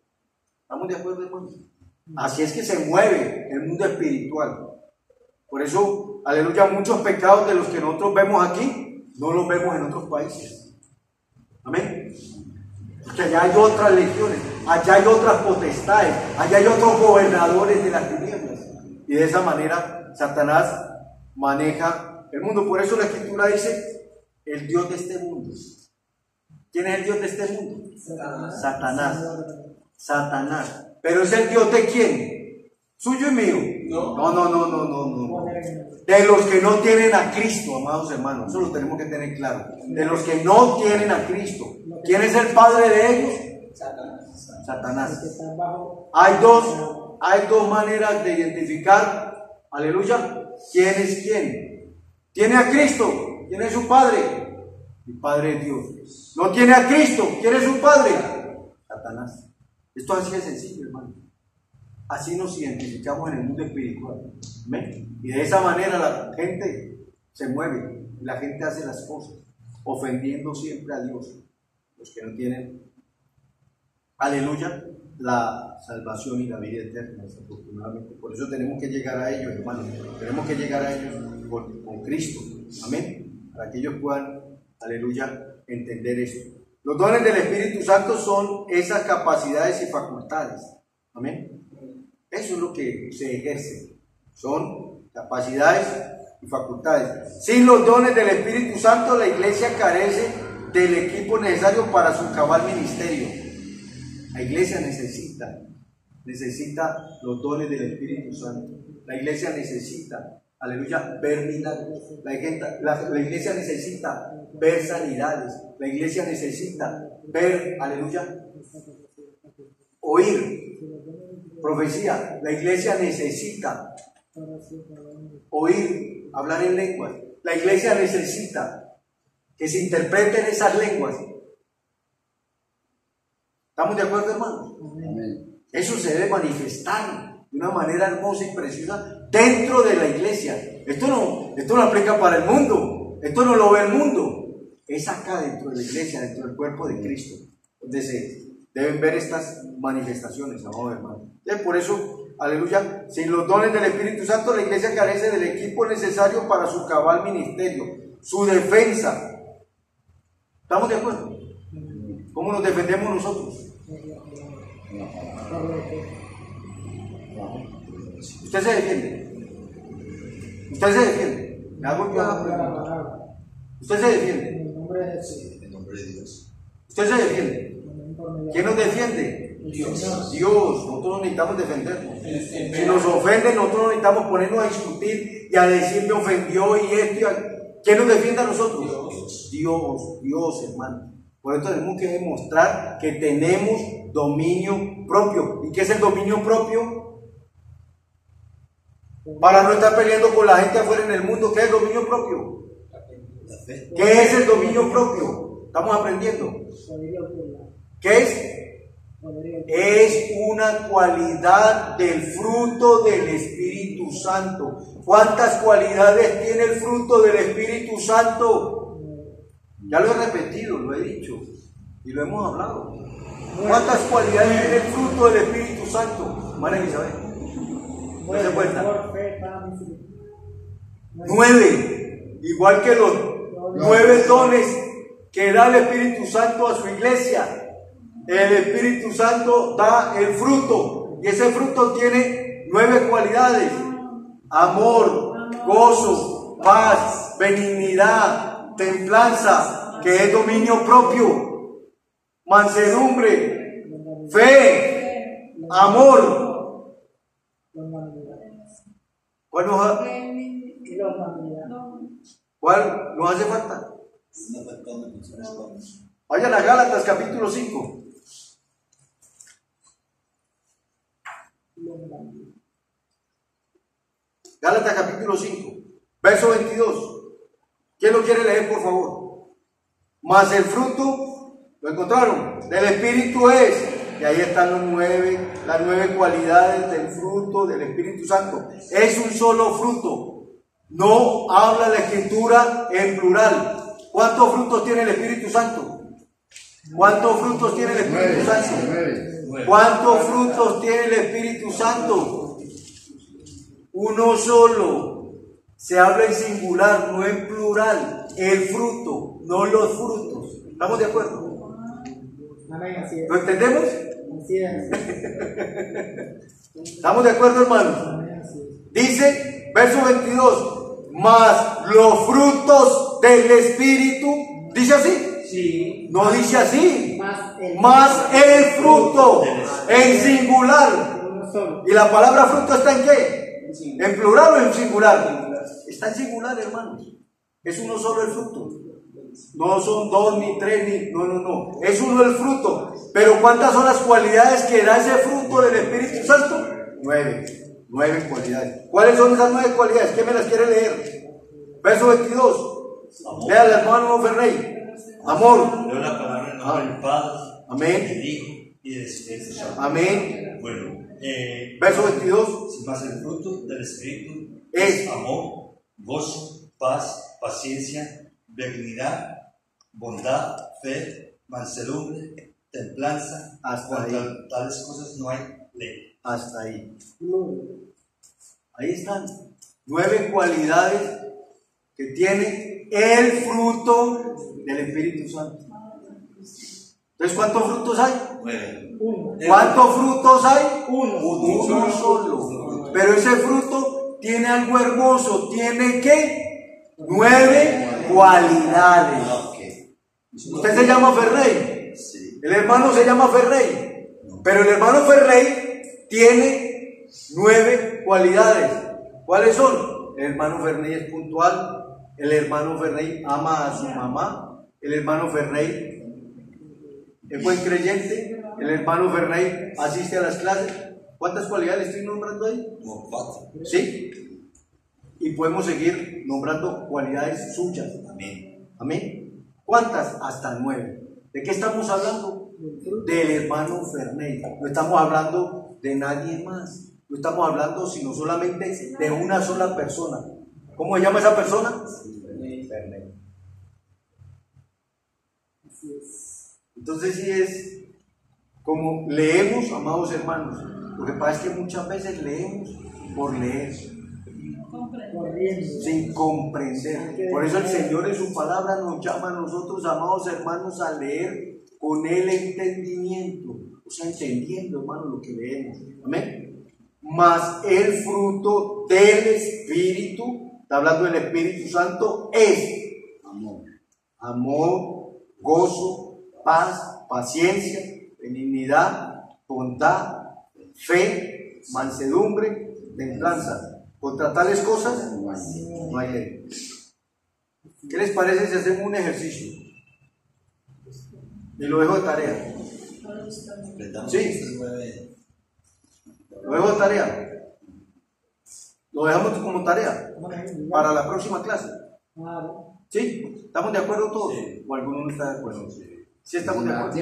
¿Estamos de acuerdo, hermanos? Así es que se mueve el mundo espiritual. Por eso, aleluya, muchos pecados de los que nosotros vemos aquí, no los vemos en otros países. Amén. Porque allá hay otras legiones, allá hay otras potestades, allá hay otros gobernadores de las tinieblas. Y de esa manera, Satanás maneja el mundo. Por eso la Escritura dice, el Dios de este mundo. ¿Quién es el Dios de este mundo? Satanás. ¿Pero es el Dios de quién? ¿Suyo y mío? No. De los que no tienen a Cristo, amados hermanos. Eso lo tenemos que tener claro. De los que no tienen a Cristo. ¿Quién es el padre de ellos? Satanás. Hay dos maneras de identificar, aleluya, quién es quién. ¿Tiene a Cristo? ¿Quién es su padre? El Padre es Dios. ¿No tiene a Cristo? ¿Quién es su padre? Satanás. Esto así de sencillo, hermano. Así nos identificamos en el mundo espiritual. ¿Ven? Y de esa manera la gente se mueve, la gente hace las cosas, ofendiendo siempre a Dios. Los que no tienen, aleluya, la salvación y la vida eterna, desafortunadamente. Por eso tenemos que llegar a ellos, hermanos. Tenemos que llegar a ellos con Cristo. Amén. Para que ellos puedan, aleluya, entender esto. Los dones del Espíritu Santo son esas capacidades y facultades. Amén. Eso es lo que se ejerce. Son capacidades y facultades. Sin los dones del Espíritu Santo, la iglesia carece del equipo necesario para su cabal ministerio. La iglesia necesita los dones del Espíritu Santo. La iglesia necesita, aleluya, ver milagros. La iglesia necesita ver sanidades. La iglesia necesita ver, aleluya, oír profecía. La iglesia necesita oír, hablar en lenguas. La iglesia necesita que se interpreten esas lenguas. ¿Estamos de acuerdo, hermanos? Amén. Eso se debe manifestar de una manera hermosa y preciosa dentro de la iglesia. Esto no aplica para el mundo. Esto no lo ve el mundo. Es acá dentro de la iglesia, dentro del cuerpo de Cristo, donde se deben ver estas manifestaciones, amados hermanos. Por eso aleluya, sin los dones del Espíritu Santo la iglesia carece del equipo necesario para su cabal ministerio, su defensa. ¿Estamos de acuerdo? ¿Cómo nos defendemos nosotros? Usted se defiende. Usted se defiende. Me hago yo. Usted se defiende. En nombre de Dios. Usted se defiende. ¿Quién nos defiende? Dios. Dios. Nosotros necesitamos defendernos. Si nos ofenden, nosotros necesitamos ponernos a discutir y a decir me ofendió y esto y aquello. ¿Quién nos defiende a nosotros? Dios, hermano. Por eso tenemos que demostrar que tenemos dominio propio. ¿Y qué es el dominio propio? Para no estar peleando con la gente afuera en el mundo. ¿Qué es el dominio propio? ¿Qué es el dominio propio? Estamos aprendiendo. ¿Qué es? Es una cualidad del fruto del Espíritu Santo. ¿Cuántas cualidades tiene el fruto del Espíritu Santo? Ya lo he repetido, lo he dicho y lo hemos hablado. ¿Cuántas cualidades tiene el fruto del Espíritu Santo? María Elizabeth, ¿no se cuenta? 9, igual que los 9 dones que da el Espíritu Santo a su iglesia. El Espíritu Santo da el fruto y ese fruto tiene 9 cualidades: amor, gozo, paz, benignidad, templanza, que es dominio propio, mansedumbre, fe, amor. ¿Cuál nos hace falta? Vayan a Gálatas capítulo 5. Gálatas capítulo 5, verso 22. ¿Quién lo quiere leer, por favor? Mas el fruto, ¿lo encontraron? Del Espíritu es, y ahí están las 9 cualidades del fruto del Espíritu Santo. Es un solo fruto. No habla la Escritura en plural. ¿Cuántos frutos tiene el Espíritu Santo? ¿Cuántos frutos tiene el Espíritu Santo? ¿Cuántos frutos tiene el Espíritu Santo? Uno solo. Se habla en singular, no en plural. El fruto, no los frutos. ¿Estamos de acuerdo? ¿Lo entendemos? ¿Estamos de acuerdo, hermanos? Dice, verso 22, mas los frutos del Espíritu, ¿dice así? Sí. No dice así. Más el fruto en singular. ¿Y la palabra fruto está en qué? ¿En plural o en singular? Está en singular, hermanos. Es uno solo el fruto. No son 2 ni 3 ni... No. Es uno el fruto. Pero ¿cuántas son las cualidades que da ese fruto del Espíritu Santo? 9 cualidades. ¿Cuáles son esas 9 cualidades? ¿Quién me las quiere leer? Verso 22. Lea al hermano Ferrey. Amor. Leo la palabra en nombre del Padre, Amén. del Hijo y del Espíritu Santo. Amén. Bueno, verso 22. más el fruto del Espíritu Es amor, gozo, paz, paciencia, benignidad, bondad, fe, mansedumbre, templanza. Hasta Contra ahí. tales cosas no hay ley. Hasta ahí. Ahí están 9 cualidades que tiene el fruto del Espíritu Santo. Entonces, ¿cuántos frutos hay? 9. ¿Cuántos frutos hay? Uno solo. Pero ese fruto tiene algo hermoso. ¿Tiene qué? 9 cualidades. Usted se llama Ferrey. Sí. El hermano se llama Ferrey. Pero el hermano Ferrey tiene 9 cualidades. ¿Cuáles son? El hermano Ferrey es puntual. El hermano Ferrey ama a su mamá. El hermano Ferrey es buen creyente. El hermano Ferrey asiste a las clases. ¿Cuántas cualidades estoy nombrando ahí? Como 4. ¿Sí? Y podemos seguir nombrando cualidades suyas. Amén. ¿Amén? ¿Cuántas? Hasta 9. ¿De qué estamos hablando? Del hermano Ferrey. No estamos hablando de nadie más. No estamos hablando sino solamente de una sola persona. ¿Cómo se llama esa persona? Ferrey. Entonces sí es como leemos, amados hermanos. Lo que pasa es que muchas veces leemos por leer, sin comprender. Por eso el Señor en su palabra nos llama a nosotros, amados hermanos, a leer con el entendimiento, o sea, entendiendo, hermanos, lo que leemos. Amén. Mas el fruto del Espíritu, está hablando del Espíritu Santo, es amor, gozo, paz, paciencia, benignidad, bondad, fe, mansedumbre, templanza. Contra tales cosas no hay ley. ¿Qué les parece si hacemos un ejercicio? Y lo dejo de tarea. Sí. Lo dejo de tarea. Lo dejamos como tarea para la próxima clase. ¿Sí? ¿Estamos de acuerdo todos? ¿O alguno no está de acuerdo? ¿Sí estamos de acuerdo?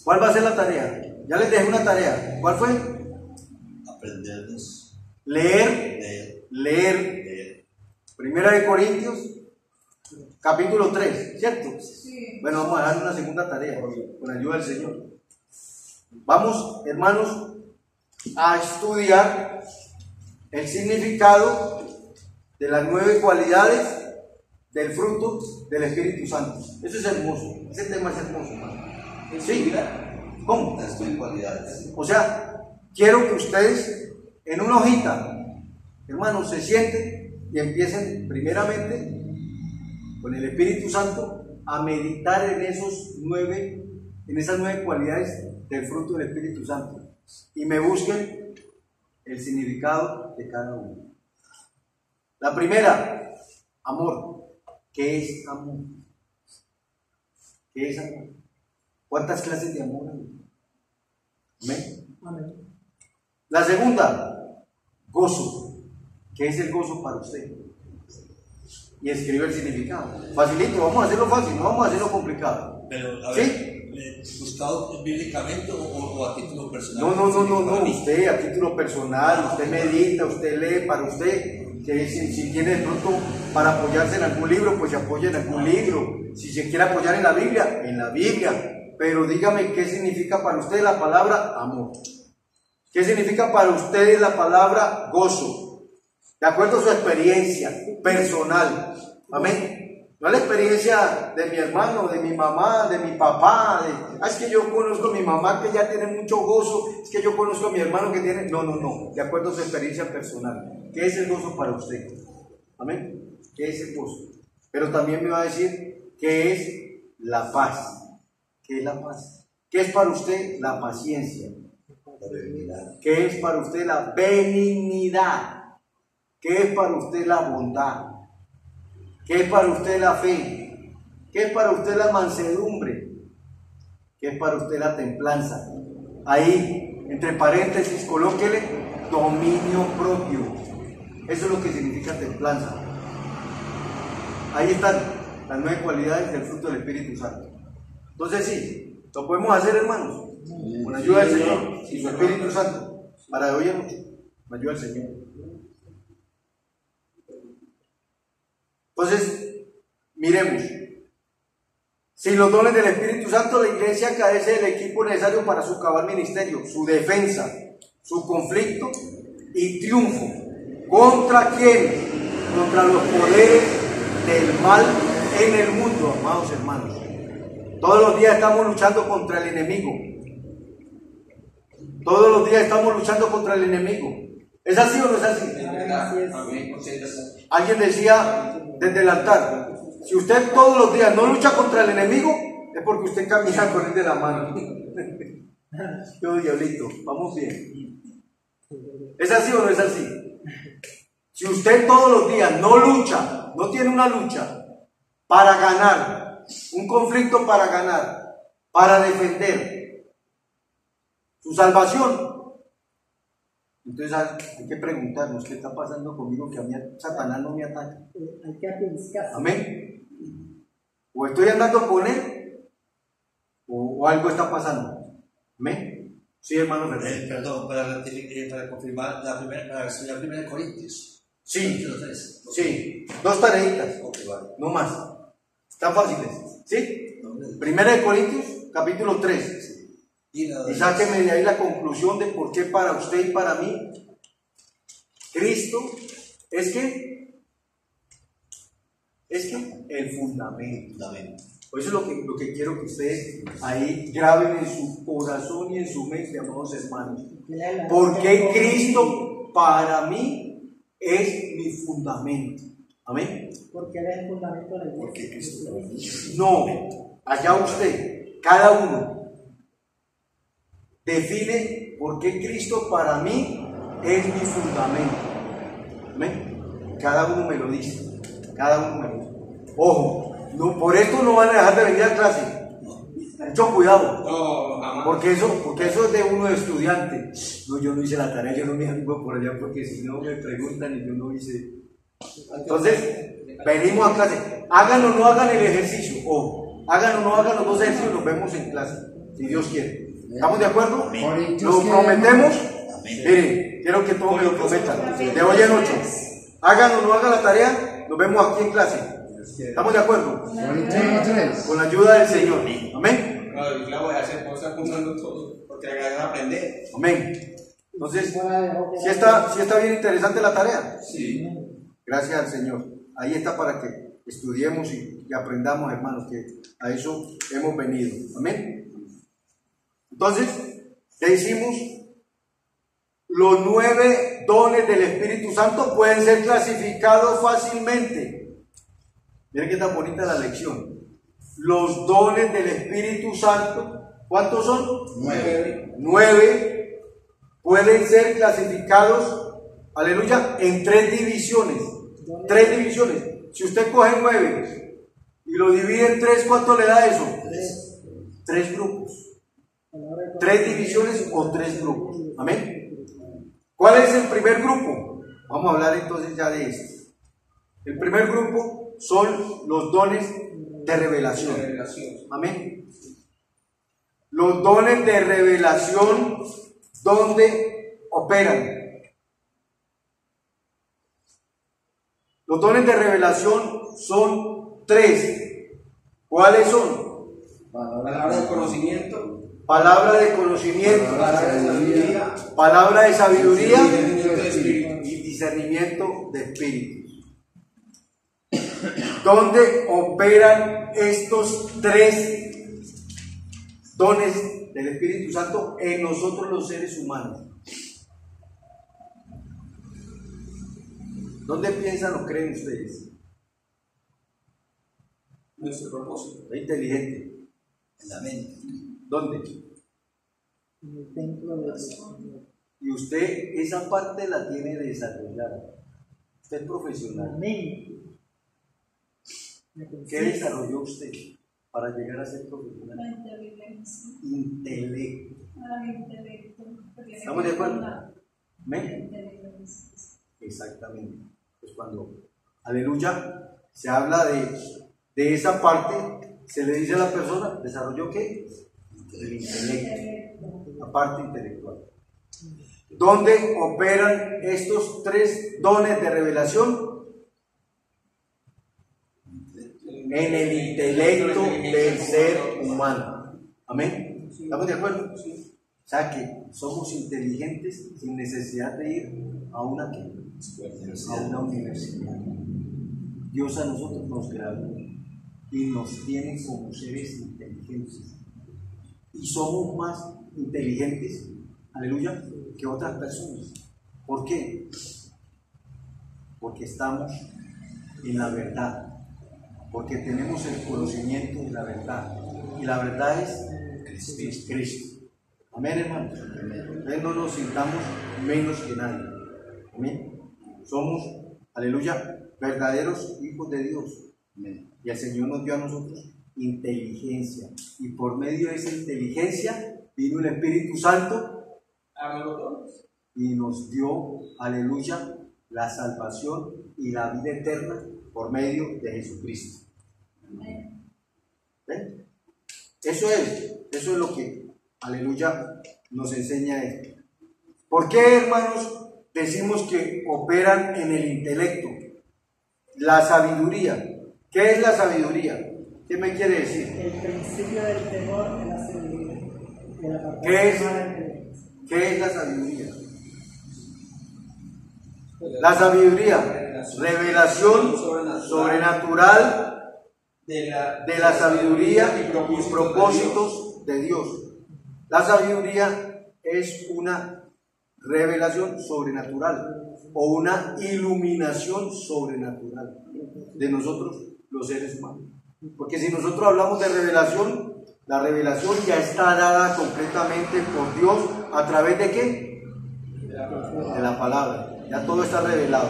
¿Cuál va a ser la tarea? Ya les dejé una tarea. ¿Cuál fue? Aprendernos. Leer. Primera de Corintios, capítulo 3, ¿cierto? Sí. Bueno, vamos a dar una segunda tarea con la ayuda del Señor. Vamos, hermanos, a estudiar el significado de las 9 cualidades del fruto del Espíritu Santo. Eso es hermoso, ese tema es hermoso, hermano. ¿Sí? ¿Cómo? Las 9 cualidades. O sea, quiero que ustedes en una hojita, hermanos, se sienten y empiecen primeramente con el Espíritu Santo a meditar en esas 9 cualidades del fruto del Espíritu Santo y me busquen el significado de cada uno. La primera, amor. ¿Qué es amor? ¿Qué es amor? ¿Cuántas clases de amor hay? ¿Amén? Amén. La segunda, gozo. ¿Qué es el gozo para usted? Y escribe el significado. Facilito, vamos a hacerlo fácil, no vamos a hacerlo complicado. Pero, a ¿Sí? ver, ¿buscado bíblicamente o a título personal? No, usted a título personal, usted medita, usted lee para usted, que si tiene de pronto para apoyarse en algún libro, pues se apoya en algún libro. Si se quiere apoyar en la Biblia. Pero dígame qué significa para usted la palabra amor. ¿Qué significa para ustedes la palabra gozo? De acuerdo a su experiencia personal. Amén. No la experiencia de mi hermano, de mi mamá, de mi papá. Es que yo conozco a mi mamá que ya tiene mucho gozo. Es que yo conozco a mi hermano que tiene... No. De acuerdo a su experiencia personal. ¿Qué es el gozo para usted? Amén. ¿Qué es el gozo? Pero también me va a decir qué es la paz. ¿Qué es la paz? ¿Qué es para usted la paciencia? ¿Qué es para usted la benignidad? ¿Qué es para usted la bondad? ¿Qué es para usted la fe? ¿Qué es para usted la mansedumbre? ¿Qué es para usted la templanza? Ahí, entre paréntesis, colóquele dominio propio. Eso es lo que significa templanza. Ahí están las 9 cualidades del fruto del Espíritu Santo. Entonces sí, lo podemos hacer, hermanos, con la ayuda del Señor y su Espíritu Santo, para oír mucho, con la ayuda del Señor. Entonces, miremos, sin los dones del Espíritu Santo, la iglesia carece del equipo necesario para su cabal ministerio, su defensa, su conflicto y triunfo. ¿Contra quién? Contra los poderes del mal en el mundo, amados hermanos. Todos los días estamos luchando contra el enemigo. Todos los días estamos luchando contra el enemigo. ¿Es así o no es así? Alguien decía desde el altar, si usted todos los días no lucha contra el enemigo, es porque usted camina con él de la mano. Yo, diablito, vamos bien. ¿Es así o no es así? Si usted todos los días no lucha, no tiene una lucha para ganar, un conflicto para ganar, para defender su salvación, entonces hay que preguntarnos qué está pasando conmigo, que a mí Satanás no me ataca. Hay que aplicar. Amén. O estoy andando con él, o algo está pasando. Amén. Sí, hermano. Perdón, para confirmar la primera de Corintios. Sí, sí, 2 tareitas, Okay, vale. no más. Están fáciles. ¿Sí? Primera de Corintios, capítulo 3. Y nada Y más. sáqueme de ahí la conclusión de por qué para usted y para mí Cristo es que el fundamento. Fundamento. Por eso es lo que quiero que ustedes ahí graben en su corazón y en su mente, amados hermanos. Porque Cristo para mí es mi fundamento. Amén. Porque Él es el fundamento del Porque Cristo para mí. No, allá usted, cada uno define por qué Cristo para mí es mi fundamento. Amén. Cada uno me lo dice. Cada uno me lo dice. Ojo, no, por esto no van a dejar de venir a clase. Mucho cuidado. No, jamás. Porque eso es de uno de estudiante. No, yo no hice la tarea, yo no me animo por allá porque si no me preguntan y yo no hice. Entonces, venimos a clase. Hagan o no hagan el ejercicio. O hagan o no hagan los dos ejercicios, nos vemos en clase. Si Dios quiere. ¿Estamos de acuerdo? ¿Lo prometemos? Miren, quiero que todos me lo prometan. De hoy en 8. Hagan o no hagan la tarea, nos vemos aquí en clase. ¿Estamos de acuerdo? Corintios 3. Con la ayuda del Señor. Amén. Claro, y la voy a hacer cosas juntando todo, porque la van a aprender. Amén. Entonces, ¿sí está bien interesante la tarea? Sí. Gracias al Señor. Ahí está para que estudiemos y aprendamos, hermanos, que a eso hemos venido. Amén. Entonces, ya hicimos, los 9 dones del Espíritu Santo pueden ser clasificados fácilmente. Miren qué tan bonita la lección. Los dones del Espíritu Santo, ¿cuántos son? 9. 9 pueden ser clasificados, aleluya, en 3 divisiones. 3 divisiones. Si usted coge 9 y lo divide en 3, ¿cuánto le da eso? 3 grupos. 3 divisiones o 3 grupos. Amén. ¿Cuál es el primer grupo? Vamos a hablar entonces ya de esto. El primer grupo son los dones de revelación. Amén. Los dones de revelación, ¿dónde operan? Los dones de revelación son 3. ¿Cuáles son? Palabra de conocimiento. Palabra de conocimiento, Palabra de sabiduría. palabra de sabiduría Discernimiento de espíritu. y discernimiento de espíritus. ¿Dónde operan estos 3 dones del Espíritu Santo en nosotros los seres humanos? ¿Dónde piensan o creen ustedes? Nuestro propósito. Es inteligente. En la mente. ¿Dónde? En el templo de Dios. Y usted esa parte la tiene desarrollada. Usted es profesional. Amén. ¿Qué desarrolló usted para llegar a ser profesional? La inteligencia. Intelecto. Intelecto. ¿Estamos de acuerdo? La ¿Amén? inteligencia. Exactamente. Pues cuando, aleluya, se habla de esa parte, se le dice a la persona, ¿desarrolló qué? El intelecto, la parte intelectual. ¿Dónde operan estos 3 dones de revelación? En el intelecto del ser humano. ¿Amén? ¿Estamos de acuerdo? O sea que somos inteligentes sin necesidad de ir a una universidad. Dios a nosotros nos graduó y nos tiene como seres inteligentes. Y somos más inteligentes, aleluya, que otras personas. ¿Por qué? Porque estamos en la verdad. Porque tenemos el conocimiento de la verdad. Y la verdad es Cristo. Amén, hermanos. Entonces no nos sintamos menos que nadie. Amén. Somos, aleluya, verdaderos hijos de Dios. Amén. Y el Señor nos dio a nosotros inteligencia. Y por medio de esa inteligencia vino el Espíritu Santo y nos dio, aleluya, la salvación y la vida eterna por medio de Jesucristo. ¿Ven? Eso es lo que, aleluya, nos enseña esto. ¿Por qué, hermanos, decimos que operan en el intelecto? La sabiduría. ¿Qué es la sabiduría? ¿Qué me quiere decir? El principio del temor, de la ¿Qué es la sabiduría? La sabiduría, revelación sobrenatural de la sabiduría y propósitos de Dios. La sabiduría es una revelación sobrenatural o una iluminación sobrenatural de nosotros los seres humanos. Porque si nosotros hablamos de revelación, la revelación ya está dada completamente por Dios a través de ¿qué? De la palabra. Ya todo está revelado.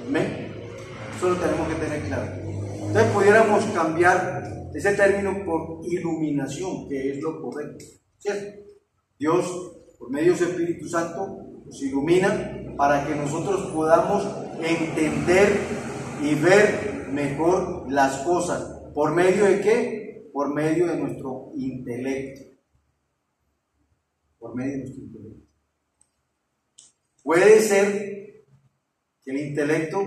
¿Amén? Eso lo tenemos que tener claro. Entonces pudiéramos cambiar ese término por iluminación, que es lo correcto, ¿cierto? Dios, por medio de su Espíritu Santo, nos ilumina para que nosotros podamos entender y ver mejor las cosas. ¿Por medio de qué? Por medio de nuestro intelecto. Por medio de nuestro intelecto. Puede ser que el intelecto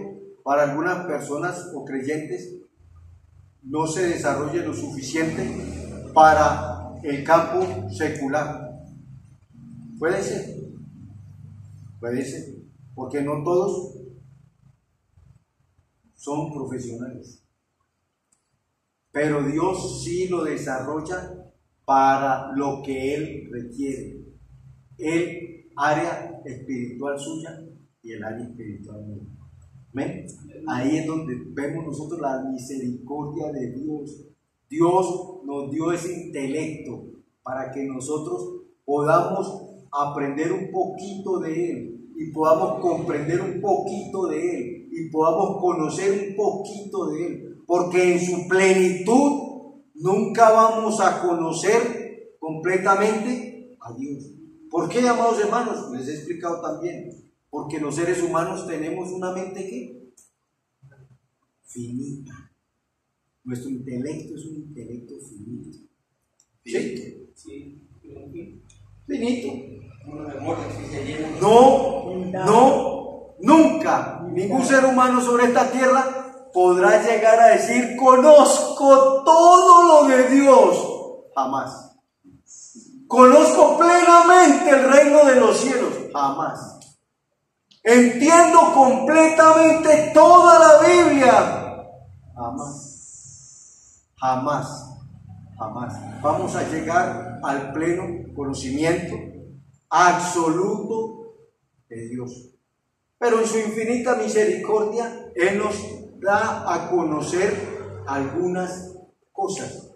para algunas personas o creyentes no se desarrolle lo suficiente para el campo secular. Puede ser, porque no todos son profesionales, pero Dios sí lo desarrolla para lo que Él requiere, el área espiritual suya y el área espiritual mía. ¿Ven? Ahí es donde vemos nosotros la misericordia de Dios. Dios nos dio ese intelecto para que nosotros podamos aprender un poquito de Él y podamos comprender un poquito de Él y podamos conocer un poquito de Él, porque en su plenitud nunca vamos a conocer completamente a Dios. ¿Por qué, amados hermanos? Les he explicado también. Porque los seres humanos tenemos una mente ¿qué? Finita. Nuestro intelecto es un intelecto finito. ¿Sí? Sí. Finito. Una memoria que se llena. No, nunca ningún ser humano sobre esta tierra podrá llegar a decir conozco todo lo de Dios. Jamás. Conozco plenamente el reino de los cielos. Jamás. Entiendo completamente toda la Biblia. Jamás. Vamos a llegar al pleno conocimiento absoluto de Dios. Pero en su infinita misericordia, Él nos da a conocer algunas cosas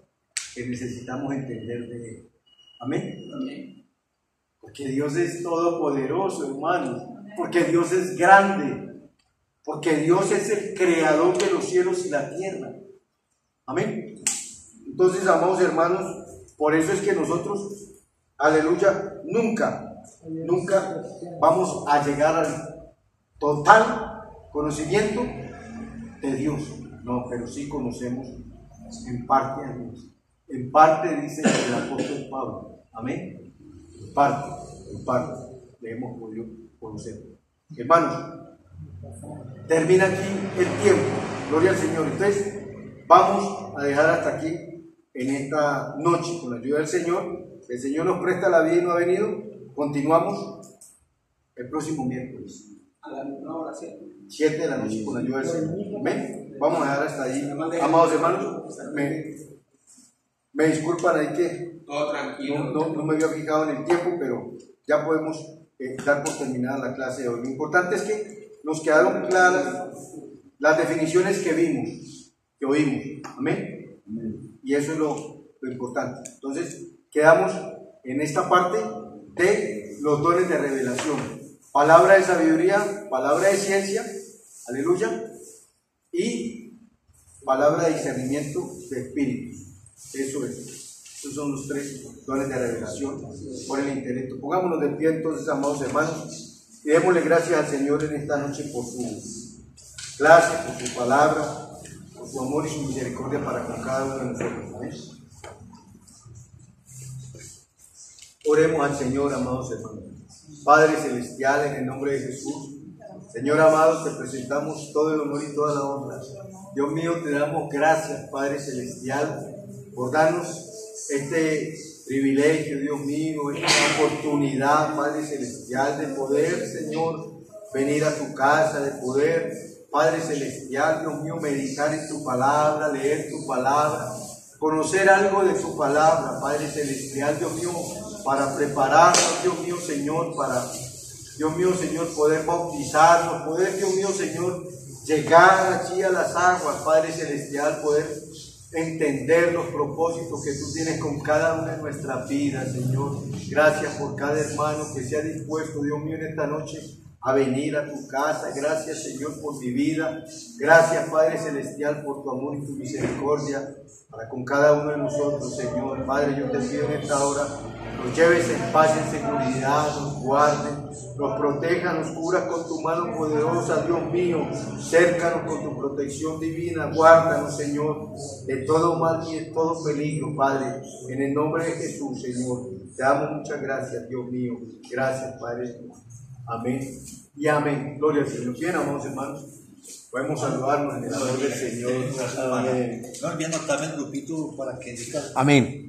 que necesitamos entender de Él. Amén. Porque Dios es todopoderoso, hermanos. Porque Dios es grande, porque Dios es el creador de los cielos y la tierra. Amén. Entonces, amados hermanos, por eso es que nosotros, aleluya, nunca vamos a llegar al total conocimiento de Dios. No, pero sí conocemos en parte a Dios. En parte, dice el apóstol Pablo. Amén. En parte le hemos podido conocer. Hermanos, termina aquí el tiempo. Gloria al Señor. Entonces, vamos a dejar hasta aquí en esta noche con la ayuda del Señor. El Señor nos presta la vida y no ha venido. Continuamos el próximo miércoles A la misma hora, 7 de la noche con la ayuda del Señor. Amén. Vamos a dejar hasta ahí. Amados hermanos, me disculpan ahí que todo tranquilo. no me había fijado en el tiempo, pero ya podemos dar por terminada la clase de hoy. Lo importante es que nos quedaron claras las definiciones que vimos, que oímos. Amén. Y eso es lo importante. Entonces, quedamos en esta parte de los dones de revelación. Palabra de sabiduría, palabra de ciencia, aleluya, y palabra de discernimiento de espíritus. Eso es. Esos son los 3 dones de revelación por el intelecto. Pongámonos de pie entonces, amados hermanos, y démosle gracias al Señor en esta noche por su clase, por su palabra, por su amor y su misericordia para con cada uno de nosotros. ¿Amén? Oremos al Señor, amados hermanos. Padre Celestial, en el nombre de Jesús, Señor amado, te presentamos todo el honor y toda la honra. Dios mío, te damos gracias, Padre Celestial, por darnos este privilegio, Dios mío, esta oportunidad, Padre Celestial, de poder, Señor, venir a tu casa, de poder, Padre Celestial, Dios mío, meditar en tu palabra, leer tu palabra, conocer algo de tu palabra, Padre Celestial, Dios mío, para prepararnos, Dios mío, Señor, para, Dios mío, Señor, poder bautizarnos, poder, Dios mío, Señor, llegar allí a las aguas, Padre Celestial, poder entender los propósitos que tú tienes con cada una de nuestras vidas, Señor. Gracias por cada hermano que se ha dispuesto, Dios mío, en esta noche a venir a tu casa. Gracias, Señor, por mi vida. Gracias, Padre Celestial, por tu amor y tu misericordia para con cada uno de nosotros, Señor. Padre, yo te pido en esta hora, nos lleves en paz, en seguridad, nos guardes, nos proteja, nos cubras con tu mano poderosa, Dios mío. Cércanos con tu protección divina, guárdanos, Señor, de todo mal y de todo peligro, Padre. En el nombre de Jesús, Señor, te damos muchas gracias, Dios mío. Gracias, Padre. Amén y amén. Gloria al Señor. Bien, amados hermanos, podemos saludarnos en el amor del Señor. Amén. No olviden también el grupito para que diga. Amén.